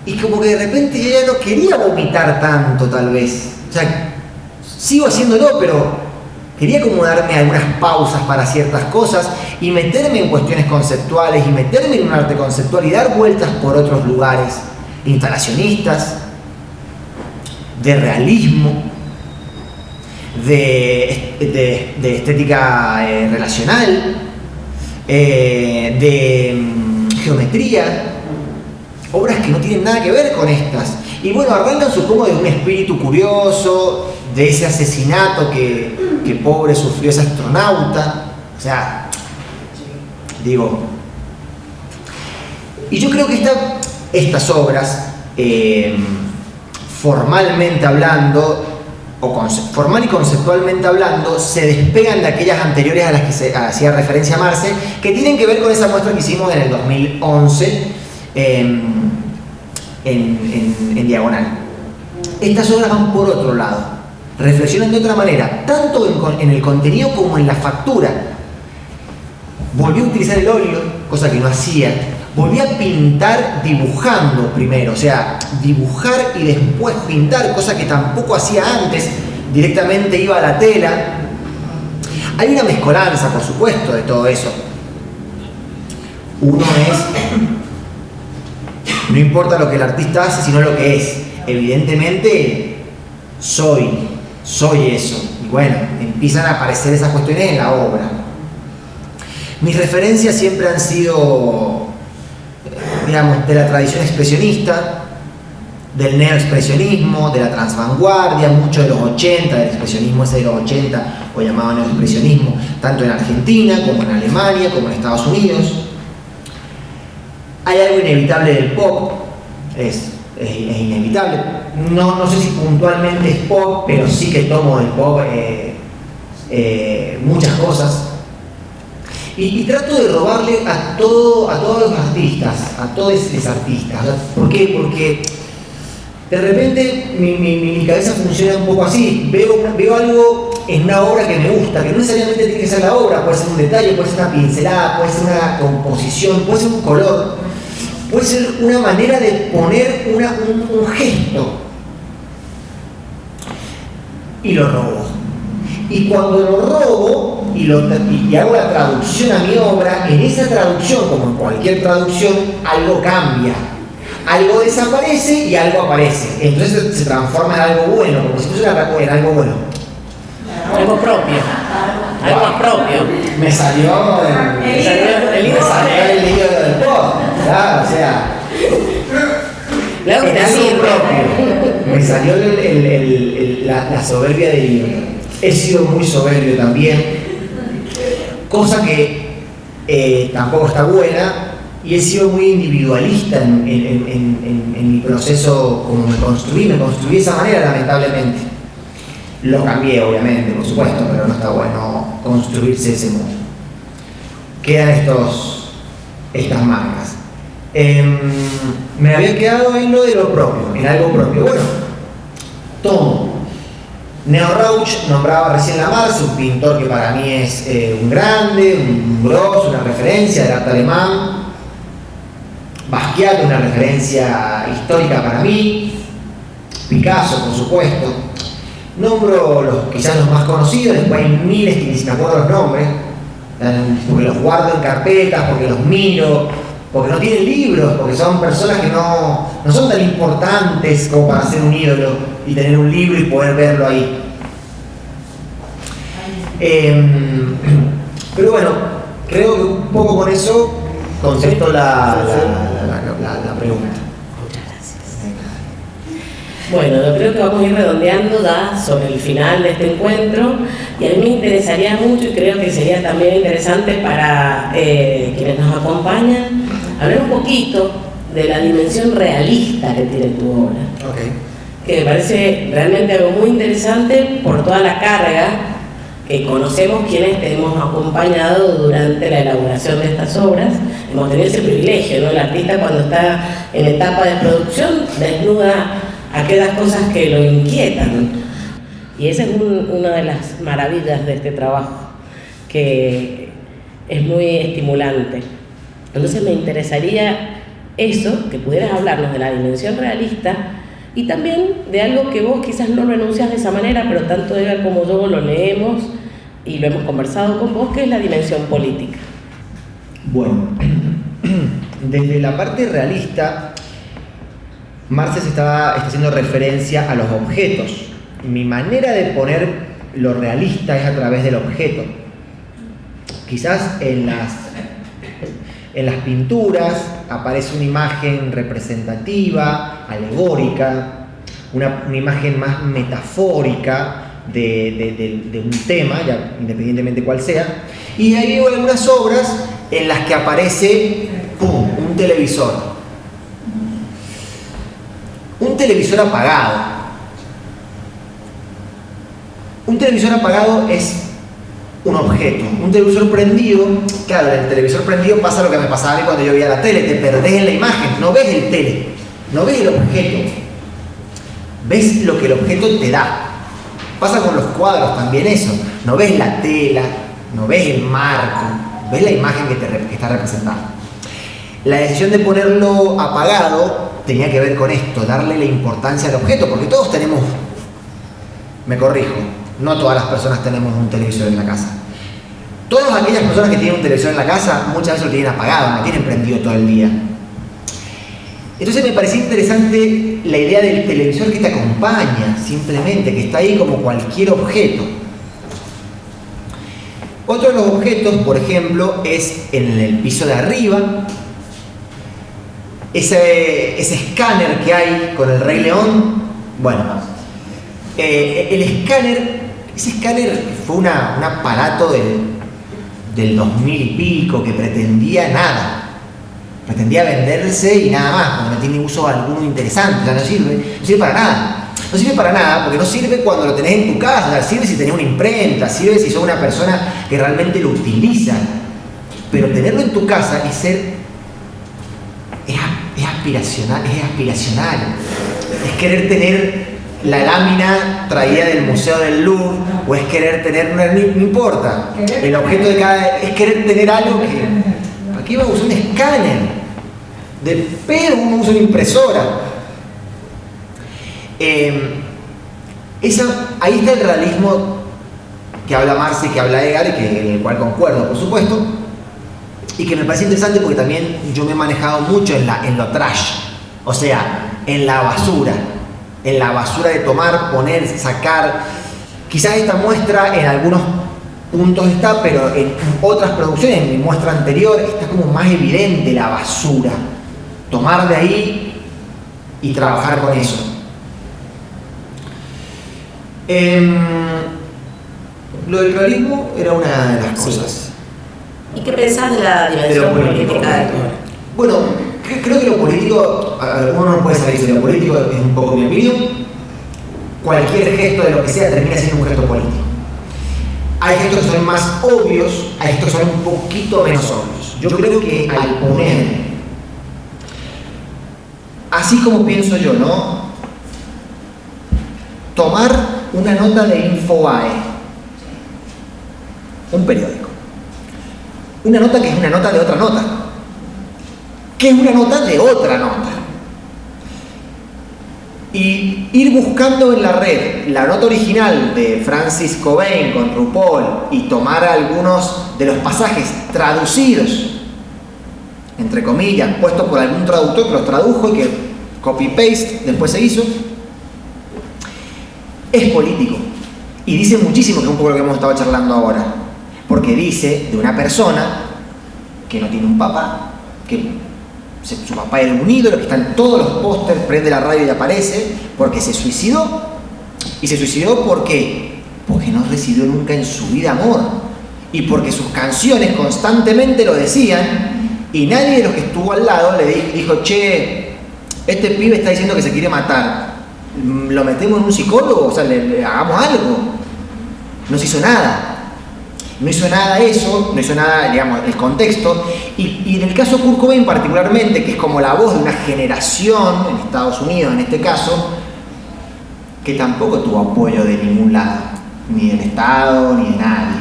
y como que de repente yo ya no quería vomitar tanto, tal vez. O sea, sigo haciéndolo, pero quería como darme algunas pausas para ciertas cosas y meterme en cuestiones conceptuales y meterme en un arte conceptual y dar vueltas por otros lugares instalacionistas, de realismo, de estética relacional, de geometría, obras que no tienen nada que ver con estas. Y bueno, arrancan supongo de un espíritu curioso, de ese asesinato que pobre sufrió ese astronauta. O sea, digo... Y yo creo que estas obras, formalmente hablando, formal y conceptualmente hablando, se despegan de aquellas anteriores a las que se hacía referencia Marce, que tienen que ver con esa muestra que hicimos en el 2011 en Diagonal. Estas obras van por otro lado, reflexionan de otra manera, tanto en el contenido como en la factura. Volví a utilizar el óleo, cosa que no hacía. Volví a pintar dibujando primero, o sea, dibujar y después pintar, cosa que tampoco hacía antes, directamente iba a la tela. Hay una mezcolanza, por supuesto, de todo eso. Uno no importa lo que el artista hace, sino lo que es. Evidentemente, soy eso. Y bueno, empiezan a aparecer esas cuestiones en la obra. Mis referencias siempre han sido, digamos, de la tradición expresionista, del neoexpresionismo, de la transvanguardia, mucho de los 80, del expresionismo ese de los 80, o llamado neoexpresionismo, tanto en Argentina, como en Alemania, como en Estados Unidos. Hay algo inevitable del pop, es inevitable. No sé si puntualmente es pop, pero sí que tomo del pop muchas cosas. Y trato de robarle a todos los artistas, a todos los artistas. ¿Por qué? Porque de repente mi cabeza funciona un poco así. Veo algo en una obra que me gusta, que no necesariamente tiene que ser la obra, puede ser un detalle, puede ser una pincelada, puede ser una composición, puede ser un color, puede ser una manera de poner un gesto. Y lo robo. Y cuando lo robo y hago la traducción a mi obra, en esa traducción, como en cualquier traducción, algo cambia. Algo desaparece y algo aparece. Entonces se transforma en algo bueno, como si fuera en algo bueno. Algo propio. Algo más propio. Me salió el libro del pop. Claro, o sea. Luego En te algo sirve. propio. Me salió la soberbia del libro. He sido muy soberbio también. Cosa que tampoco está buena. Y he sido muy individualista en mi proceso, como me construí de esa manera, lamentablemente. Lo cambié, obviamente, por supuesto, pero no está bueno construirse de ese modo. Quedan estas marcas. Me había quedado en lo de lo propio, en algo propio. Bueno, tomo. Neo Rauch nombraba recién Lamarce, un pintor que para mí es un grande, un grosso, una referencia del arte alemán. Basquiat, una referencia histórica para mí. Picasso, por supuesto. Nombro quizás los más conocidos, después hay miles que ni si me acuerdo los nombres, porque los guardo en carpetas, porque los miro, porque no tienen libros, porque son personas que no son tan importantes como para ser un ídolo y tener un libro y poder verlo ahí. Pero bueno, creo que un poco con eso contesto la pregunta. Muchas gracias. Bueno, yo creo que vamos a ir redondeando ya sobre el final de este encuentro y a mí me interesaría mucho y creo que sería también interesante para quienes nos acompañan hablar un poquito de la dimensión realista que tiene tu obra. Okay. Que me parece realmente algo muy interesante por toda la carga que conocemos quienes te hemos acompañado durante la elaboración de estas obras. Hemos tenido ese privilegio, ¿no? El artista cuando está en etapa de producción desnuda aquellas cosas que lo inquietan. Y esa es una de las maravillas de este trabajo, que es muy estimulante. Entonces me interesaría eso, que pudieras hablarnos de la dimensión realista y también de algo que vos quizás no lo enuncias de esa manera, pero tanto Edgar como yo lo leemos y lo hemos conversado con vos, que es la dimensión política. Bueno, desde la parte realista, Marce está haciendo referencia a los objetos. Mi manera de poner lo realista es a través del objeto. Quizás en las pinturas aparece una imagen representativa, alegórica, una imagen más metafórica de un tema, ya independientemente cuál sea, y ahí veo algunas obras en las que aparece un televisor. Un televisor apagado. Un televisor apagado es un objeto. Un televisor prendido, claro, en el televisor prendido pasa lo que me pasaba a mí cuando yo veía la tele, te perdés en la imagen, no ves el tele, no ves el objeto, ves lo que el objeto te da. Pasa con los cuadros también eso, no ves la tela, no ves el marco, ves la imagen que está representada. La decisión de ponerlo apagado tenía que ver con esto, darle la importancia al objeto, porque todos tenemos, me corrijo, no todas las personas tenemos un televisor en la casa. Todas aquellas personas que tienen un televisor en la casa muchas veces lo tienen apagado, no tienen prendido todo el día. Entonces me parecía interesante la idea del televisor que te acompaña, simplemente, que está ahí como cualquier objeto. Otro de los objetos, por ejemplo, es en el piso de arriba, ese escáner que hay con el Rey León. Bueno, ese escáner fue un aparato del 2000 y pico que pretendía nada. Pretendía venderse y nada más, porque no tiene uso alguno interesante, o sea, no sirve para nada. No sirve para nada, porque no sirve cuando lo tenés en tu casa, o sea, sirve si tenés una imprenta, sirve si sos una persona que realmente lo utiliza. pero tenerlo en tu casa y ser es aspiracional, es querer tener la lámina traída del Museo del Louvre, o es querer tener, no importa, el objeto de cada, es querer tener algo que, aquí vamos a usar un escáner, de pedo uno usa una impresora. Ahí está el realismo que habla Marx y que habla Edgar, y en el cual concuerdo, por supuesto, y que me parece interesante porque también yo me he manejado mucho en lo trash, o sea, en la basura de tomar, poner, sacar. Quizás esta muestra en algunos puntos está, pero en otras producciones, en mi muestra anterior, está como más evidente la basura. Tomar de ahí y trabajar con eso. Lo del realismo era una de las cosas. ¿Y qué pensás de la dimensión política de todo? Bueno, creo que lo político, uno no puede salir de lo político, es un poco mi opinión. Cualquier gesto de lo que sea termina siendo un gesto político. Hay gestos que son más obvios, hay gestos que son un poquito menos obvios. Yo creo que al poner, así como pienso yo, ¿no? Tomar una nota de Infobae, un periódico. Una nota que es una nota de otra nota, que es una nota de otra nota. Y ir buscando en la red la nota original de Francis Cobain con RuPaul y tomar algunos de los pasajes traducidos, entre comillas, puestos por algún traductor que los tradujo y que copy-paste después se hizo, es político. Y dice muchísimo, que es un poco lo que hemos estado charlando ahora. Porque dice de una persona que no tiene un papá, que su papá era un ídolo, que está en todos los pósters, prende la radio y aparece, porque se suicidó. Y se suicidó ¿por qué? Porque no recibió nunca en su vida amor. Y porque sus canciones constantemente lo decían, y nadie de los que estuvo al lado le dijo, che, este pibe está diciendo que se quiere matar, ¿lo metemos en un psicólogo? O sea, le hagamos algo. No se hizo nada. No hizo nada eso, no hizo nada, digamos, el contexto. Y en el caso de Kurt Cobain particularmente, que es como la voz de una generación, en Estados Unidos en este caso, que tampoco tuvo apoyo de ningún lado, ni del Estado, ni de nadie.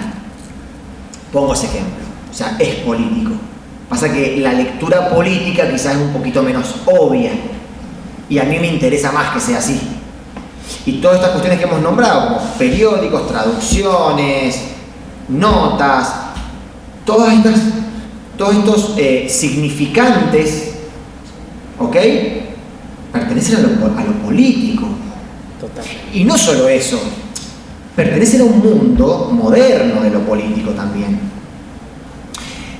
Pongo ese ejemplo. O sea, es político. Pasa que la lectura política quizás es un poquito menos obvia. Y a mí me interesa más que sea así. Y todas estas cuestiones que hemos nombrado, como periódicos, traducciones, notas, todos estos significantes, ¿ok? Pertenecen a lo político. Total. Y no solo eso, pertenecen a un mundo moderno de lo político también.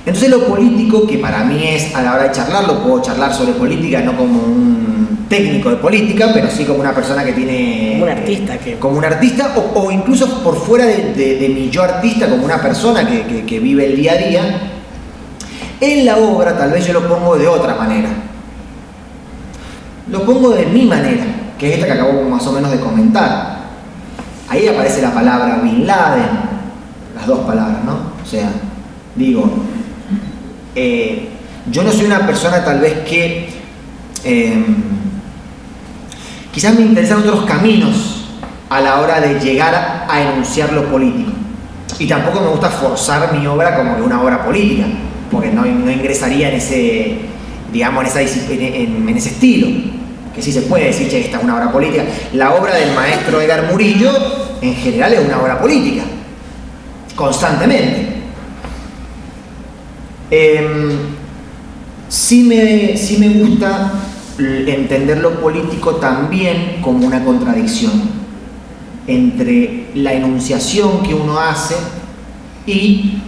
Entonces lo político, que para mí es, a la hora de charlarlo, puedo charlar sobre política no como un técnico de política, pero sí como una persona que tiene... Como un artista. Como un artista, o incluso por fuera de mi yo artista, como una persona que vive el día a día. En la obra tal vez yo lo pongo de otra manera. Lo pongo de mi manera, que es esta que acabo más o menos de comentar. Ahí aparece la palabra Bin Laden, las dos palabras, ¿no? O sea, digo... yo no soy una persona tal vez que quizás me interesan otros caminos a la hora de llegar a enunciar lo político, y tampoco me gusta forzar mi obra como que una obra política, porque no ingresaría en ese, digamos, en ese estilo, que sí se puede decir que esta es una obra política. La obra del maestro Edgar Murillo en general es una obra política, constantemente. Sí me gusta entender lo político también como una contradicción entre la enunciación que uno hace y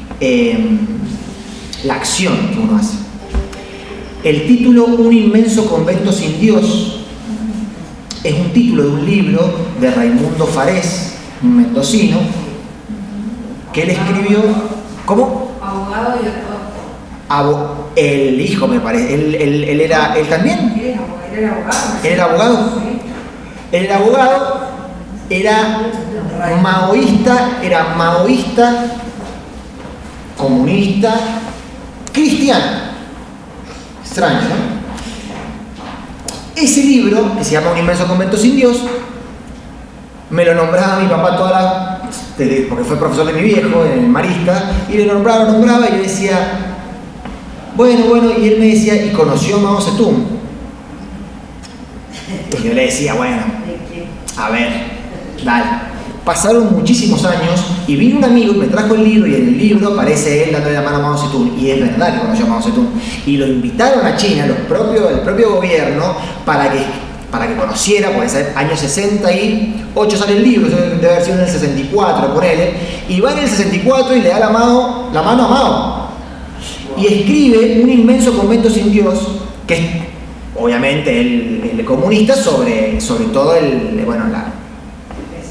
la acción que uno hace. El título Un inmenso convento sin Dios es un título de un libro de Raimundo Farés, un mendocino, que él escribió... ¿Cómo? Abogado y doctor. El hijo, me parece. ¿Él también? Él era abogado. ¿Él era abogado? Sí. Él era abogado, era maoísta, comunista, cristiana. Extraño, ¿no? Ese libro, que se llama Un inmenso convento sin Dios, me lo nombraba mi papá porque fue profesor de mi viejo, en el Marista, y lo nombraba, y yo decía, bueno, y él me decía, ¿y conoció a Mao Zedong? Y yo le decía, bueno, a ver, dale. Pasaron muchísimos años y vino un amigo y me trajo el libro, y en el libro aparece él dándole la mano a Mao Zedong, y es verdad que conoció a Mao Zedong, y lo invitaron a China, el propio gobierno, para que conociera, porque es años 68 sale el libro, debe haber sido en el 64, ponele, y va en el 64 y le da la mano a Mao, y escribe Un inmenso convento sin Dios, que es obviamente el comunista, sobre todo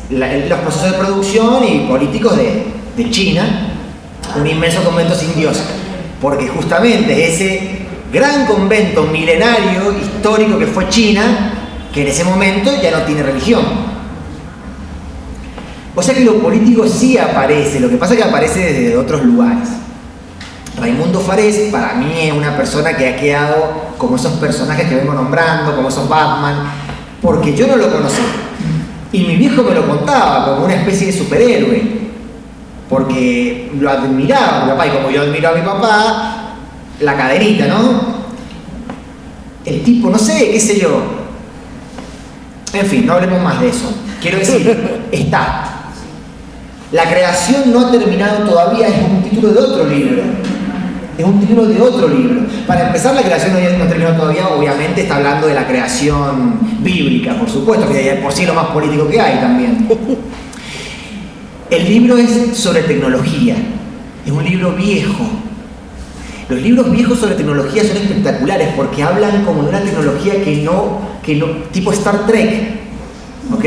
los procesos de producción y políticos de China. Un inmenso convento sin Dios, porque justamente ese gran convento milenario, histórico que fue China, que en ese momento ya no tiene religión. O sea que lo político sí aparece, lo que pasa es que aparece desde otros lugares. Raimundo Farés para mí es una persona que ha quedado como esos personajes que vengo nombrando, como esos Batman, porque yo no lo conocí. Y mi viejo me lo contaba como una especie de superhéroe, porque lo admiraba a mi papá, y como yo admiro a mi papá, la cadenita, ¿no? El tipo, no sé, qué sé yo. En fin, no hablemos más de eso. Quiero decir, está. La creación no ha terminado todavía, es un título de otro libro. Para empezar, la creación no ha terminado todavía, obviamente está hablando de la creación bíblica, por supuesto, que por sí lo más político que hay también. El libro es sobre tecnología, es un libro viejo. Los libros viejos sobre tecnología son espectaculares porque hablan como de una tecnología que no tipo Star Trek, ¿ok?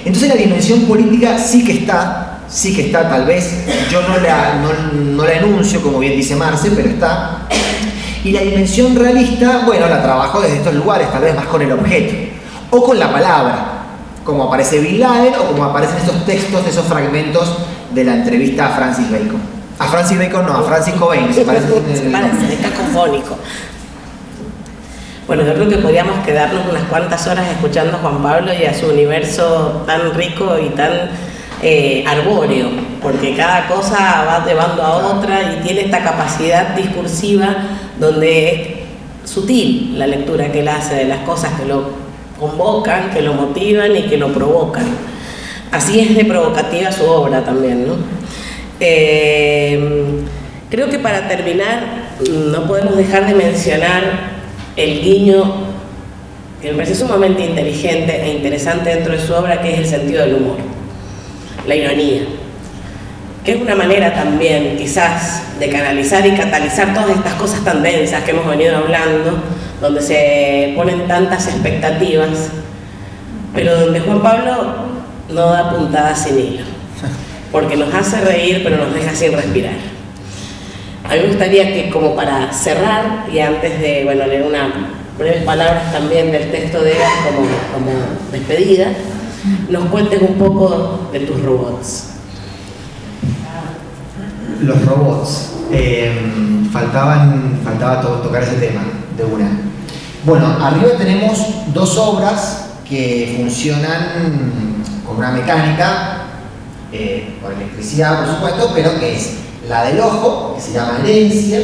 Entonces la dimensión política sí que está, tal vez yo no la enuncio, como bien dice Marce, pero está. Y la dimensión realista, bueno, la trabajo desde estos lugares, tal vez más con el objeto, o con la palabra, como aparece Bin Laden, o como aparecen estos textos, esos fragmentos de la entrevista a Francis Bacon. A Francis Bacon no, a Francis Cobain, se parece, es cacofónico. Bueno, yo creo que podríamos quedarnos unas cuantas horas escuchando a Juan Pablo y a su universo tan rico y tan arbóreo, porque cada cosa va llevando a otra y tiene esta capacidad discursiva donde es sutil la lectura que él hace de las cosas que lo convocan, que lo motivan y que lo provocan. Así es de provocativa su obra también, ¿no? Creo que para terminar no podemos dejar de mencionar el guiño que me parece sumamente inteligente e interesante dentro de su obra, que es el sentido del humor, la ironía, que es una manera también quizás de canalizar y catalizar todas estas cosas tan densas que hemos venido hablando, donde se ponen tantas expectativas, pero donde Juan Pablo no da puntadas sin hilo, porque nos hace reír pero nos deja sin respirar. A mí me gustaría que, como para cerrar, y antes de leer unas breves palabras también del texto de Egas como despedida, nos cuentes un poco de tus robots. Los robots. Faltaba tocar ese tema de una. Bueno, arriba tenemos dos obras que funcionan con una mecánica, por electricidad, por supuesto, pero que es la del ojo, que se llama Herencia,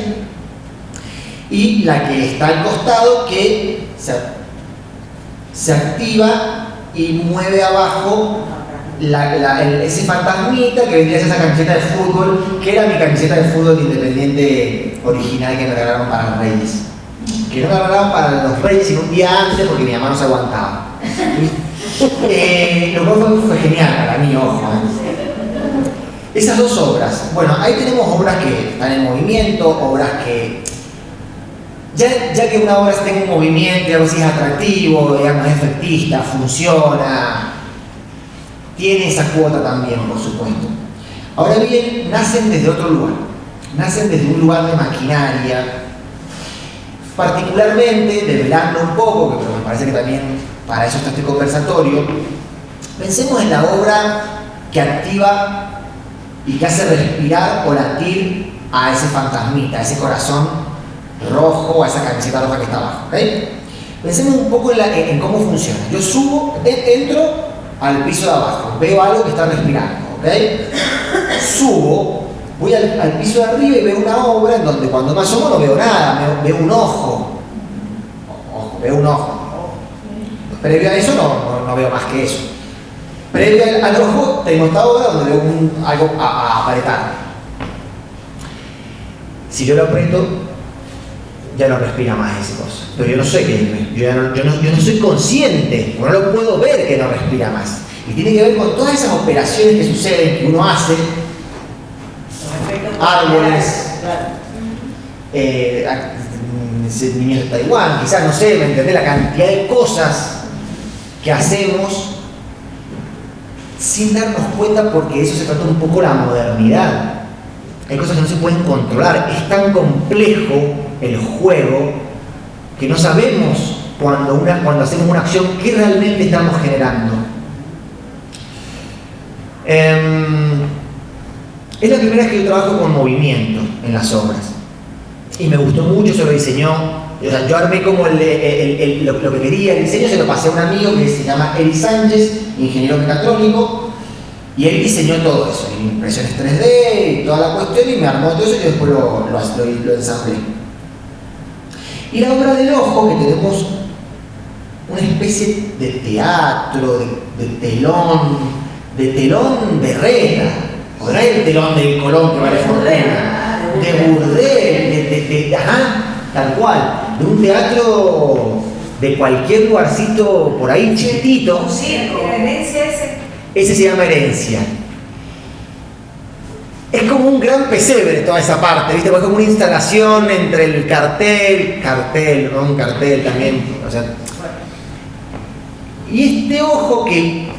y la que está al costado, que se activa y mueve abajo ese fantasmita que vendría a ser esa camiseta de fútbol, que era mi camiseta de fútbol Independiente original que me regalaron para los Reyes. Que no me regalaron para los Reyes, sino un día antes porque mi mamá no se aguantaba. Lo cual fue genial para mí, ojo. Esas dos obras, bueno, ahí tenemos obras que están en movimiento, obras que, ya que una obra está en movimiento, digamos, si es atractivo, digamos, es efectista, funciona, tiene esa cuota también, por supuesto. Ahora bien, nacen desde otro lugar, nacen desde un lugar de maquinaria, particularmente, develando un poco, pero me parece que también para eso está este conversatorio, pensemos en la obra que activa y que hace respirar o latir a ese fantasmita, a ese corazón rojo, a esa camiseta roja que está abajo. ¿Okay? Pensemos un poco en cómo funciona. Yo subo, entro al piso de abajo, veo algo que está respirando. ¿Okay? Subo, voy al piso de arriba y veo una obra en donde cuando me asomo no veo nada, veo un ojo. Veo un ojo. Previo a eso no veo más que eso. Previo al ojo tengo esta obra donde veo algo apretado. Si yo lo aprieto, ya no respira más ese coso. Pero yo no sé qué es. Yo no soy consciente, o no lo puedo ver que no respira más. Y tiene que ver con todas esas operaciones que suceden, que uno hace. Árboles. Niños de Taiwán, quizás, no sé, ¿me entendés? La cantidad de cosas que hacemos sin darnos cuenta, porque eso se trata un poco de la modernidad. Hay cosas que no se pueden controlar. Es tan complejo el juego que no sabemos cuando hacemos una acción qué realmente estamos generando. Es la primera vez que yo trabajo con movimiento en las obras. Y me gustó mucho, se lo diseñó. O sea, yo armé como lo que quería, el diseño se lo pasé a un amigo que se llama Eli Sánchez, ingeniero mecatrónico, y él diseñó todo eso, impresiones 3D y toda la cuestión, y me armó todo eso y después lo ensamblé. Y la obra del ojo, que tenemos una especie de teatro, de telón de Herrera, o no el telón de Colón que vale fortuna, de burdel, tal cual, de un teatro de cualquier lugarcito por ahí chiquitito. Sí, la herencia ese se llama Herencia. Es como un gran pesebre toda esa parte, ¿viste? Porque es como una instalación entre el cartel, ¿no? Un cartel también, o sea. Y este ojo que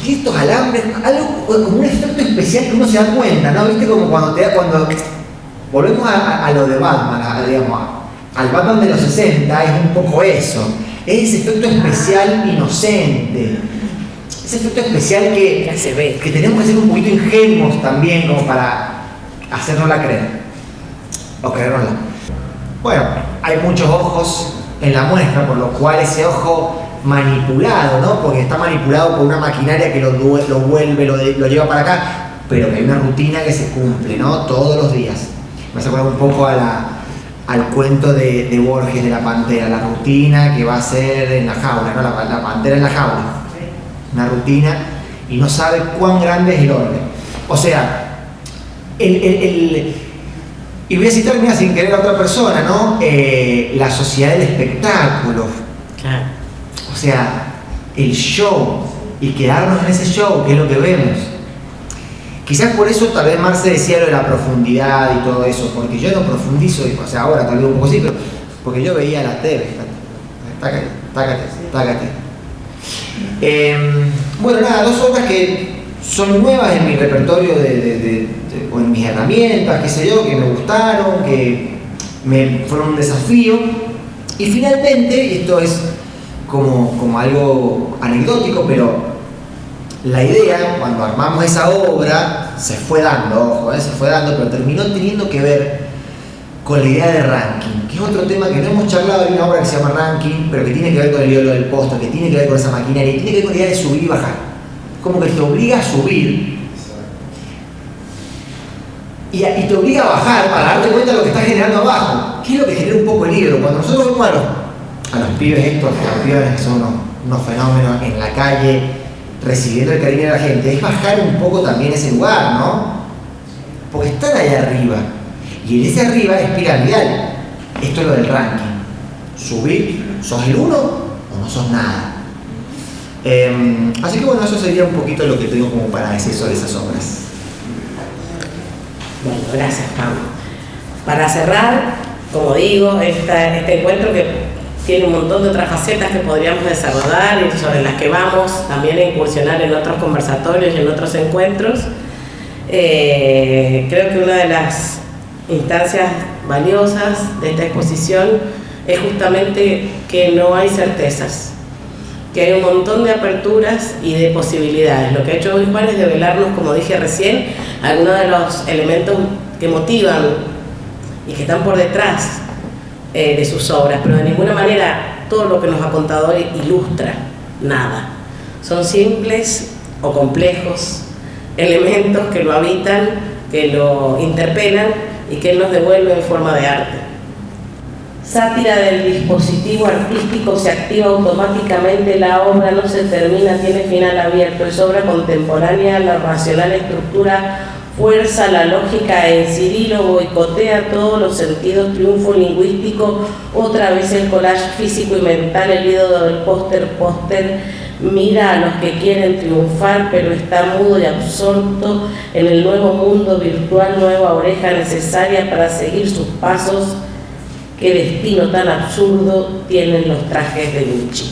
tiene estos alambres, algo como un efecto especial que uno se da cuenta, ¿no? ¿Viste? Como cuando volvemos a lo de Batman, digamos, al Batman de los 60, es un poco eso. Es ese efecto especial inocente. Ese efecto especial que tenemos que ser un poquito ingenuos también, como para hacernosla creer. O creernosla. Bueno, hay muchos ojos en la muestra, por lo cual ese ojo manipulado, ¿no? Porque está manipulado por una maquinaria que lo vuelve, lo lleva para acá, pero que hay una rutina que se cumple, ¿no? Todos los días. Me hace acordar un poco al cuento de Borges de la pantera, la rutina que va a ser en la jaula, ¿no? La pantera en la jaula. Una rutina y no sabe cuán grande es el orden. O sea, y voy a citar, mira, sin querer a otra persona, ¿no? La sociedad del espectáculo. Claro. O sea, el show y quedarnos en ese show, que es lo que vemos. Quizás por eso tal vez Marce decía lo de la profundidad y todo eso, porque yo no profundizo, o sea, ahora tal vez un poco sí, pero porque yo veía la TV, tácate. Bueno, nada, dos obras que son nuevas en mi repertorio o en mis herramientas, qué sé yo, que me gustaron, que me fueron un desafío. Y finalmente, y esto es como algo anecdótico, pero la idea, cuando armamos esa obra, se fue dando, pero terminó teniendo que ver con la idea de ranking, que es otro tema que no hemos charlado. Hay una obra que se llama Ranking, pero que tiene que ver con el hielo del posto, que tiene que ver con esa maquinaria, y tiene que ver con la idea de subir y bajar. Como que te obliga a subir y te obliga a bajar para darte cuenta de lo que estás generando abajo. ¿Qué es lo que genera un poco el hilo? Cuando nosotros vemos a los pibes estos, los pibes que son unos fenómenos en la calle, recibiendo el cariño de la gente, es bajar un poco también ese lugar, ¿no? Porque están ahí arriba. Y en ese arriba es piramidal. Esto es lo del ranking. Subir, ¿sos el uno o no sos nada? Así que bueno, eso sería un poquito lo que tengo como para decir sobre esas obras. Bueno, gracias, Pablo. Para cerrar, como digo, este encuentro que tiene un montón de otras facetas que podríamos desarrollar y sobre las que vamos también a incursionar en otros conversatorios y en otros encuentros. Creo que una de las instancias valiosas de esta exposición es justamente que no hay certezas, que hay un montón de aperturas y de posibilidades. Lo que ha hecho hoy Juan es develarnos, como dije recién, algunos de los elementos que motivan y que están por detrás de sus obras, pero de ninguna manera todo lo que nos ha contado hoy ilustra nada. Son simples o complejos elementos que lo habitan, que lo interpelan y que él nos devuelve en forma de arte. Sátira del dispositivo artístico, se activa automáticamente, la obra no se termina, tiene final abierto, es obra contemporánea, la racional estructura fuerza la lógica en Cirilo, boicotea todos los sentidos, triunfo lingüístico, otra vez el collage físico y mental, el ídolo del póster, mira a los que quieren triunfar, pero está mudo y absorto en el nuevo mundo virtual, nueva oreja necesaria para seguir sus pasos. Qué destino tan absurdo tienen los trajes de Gucci.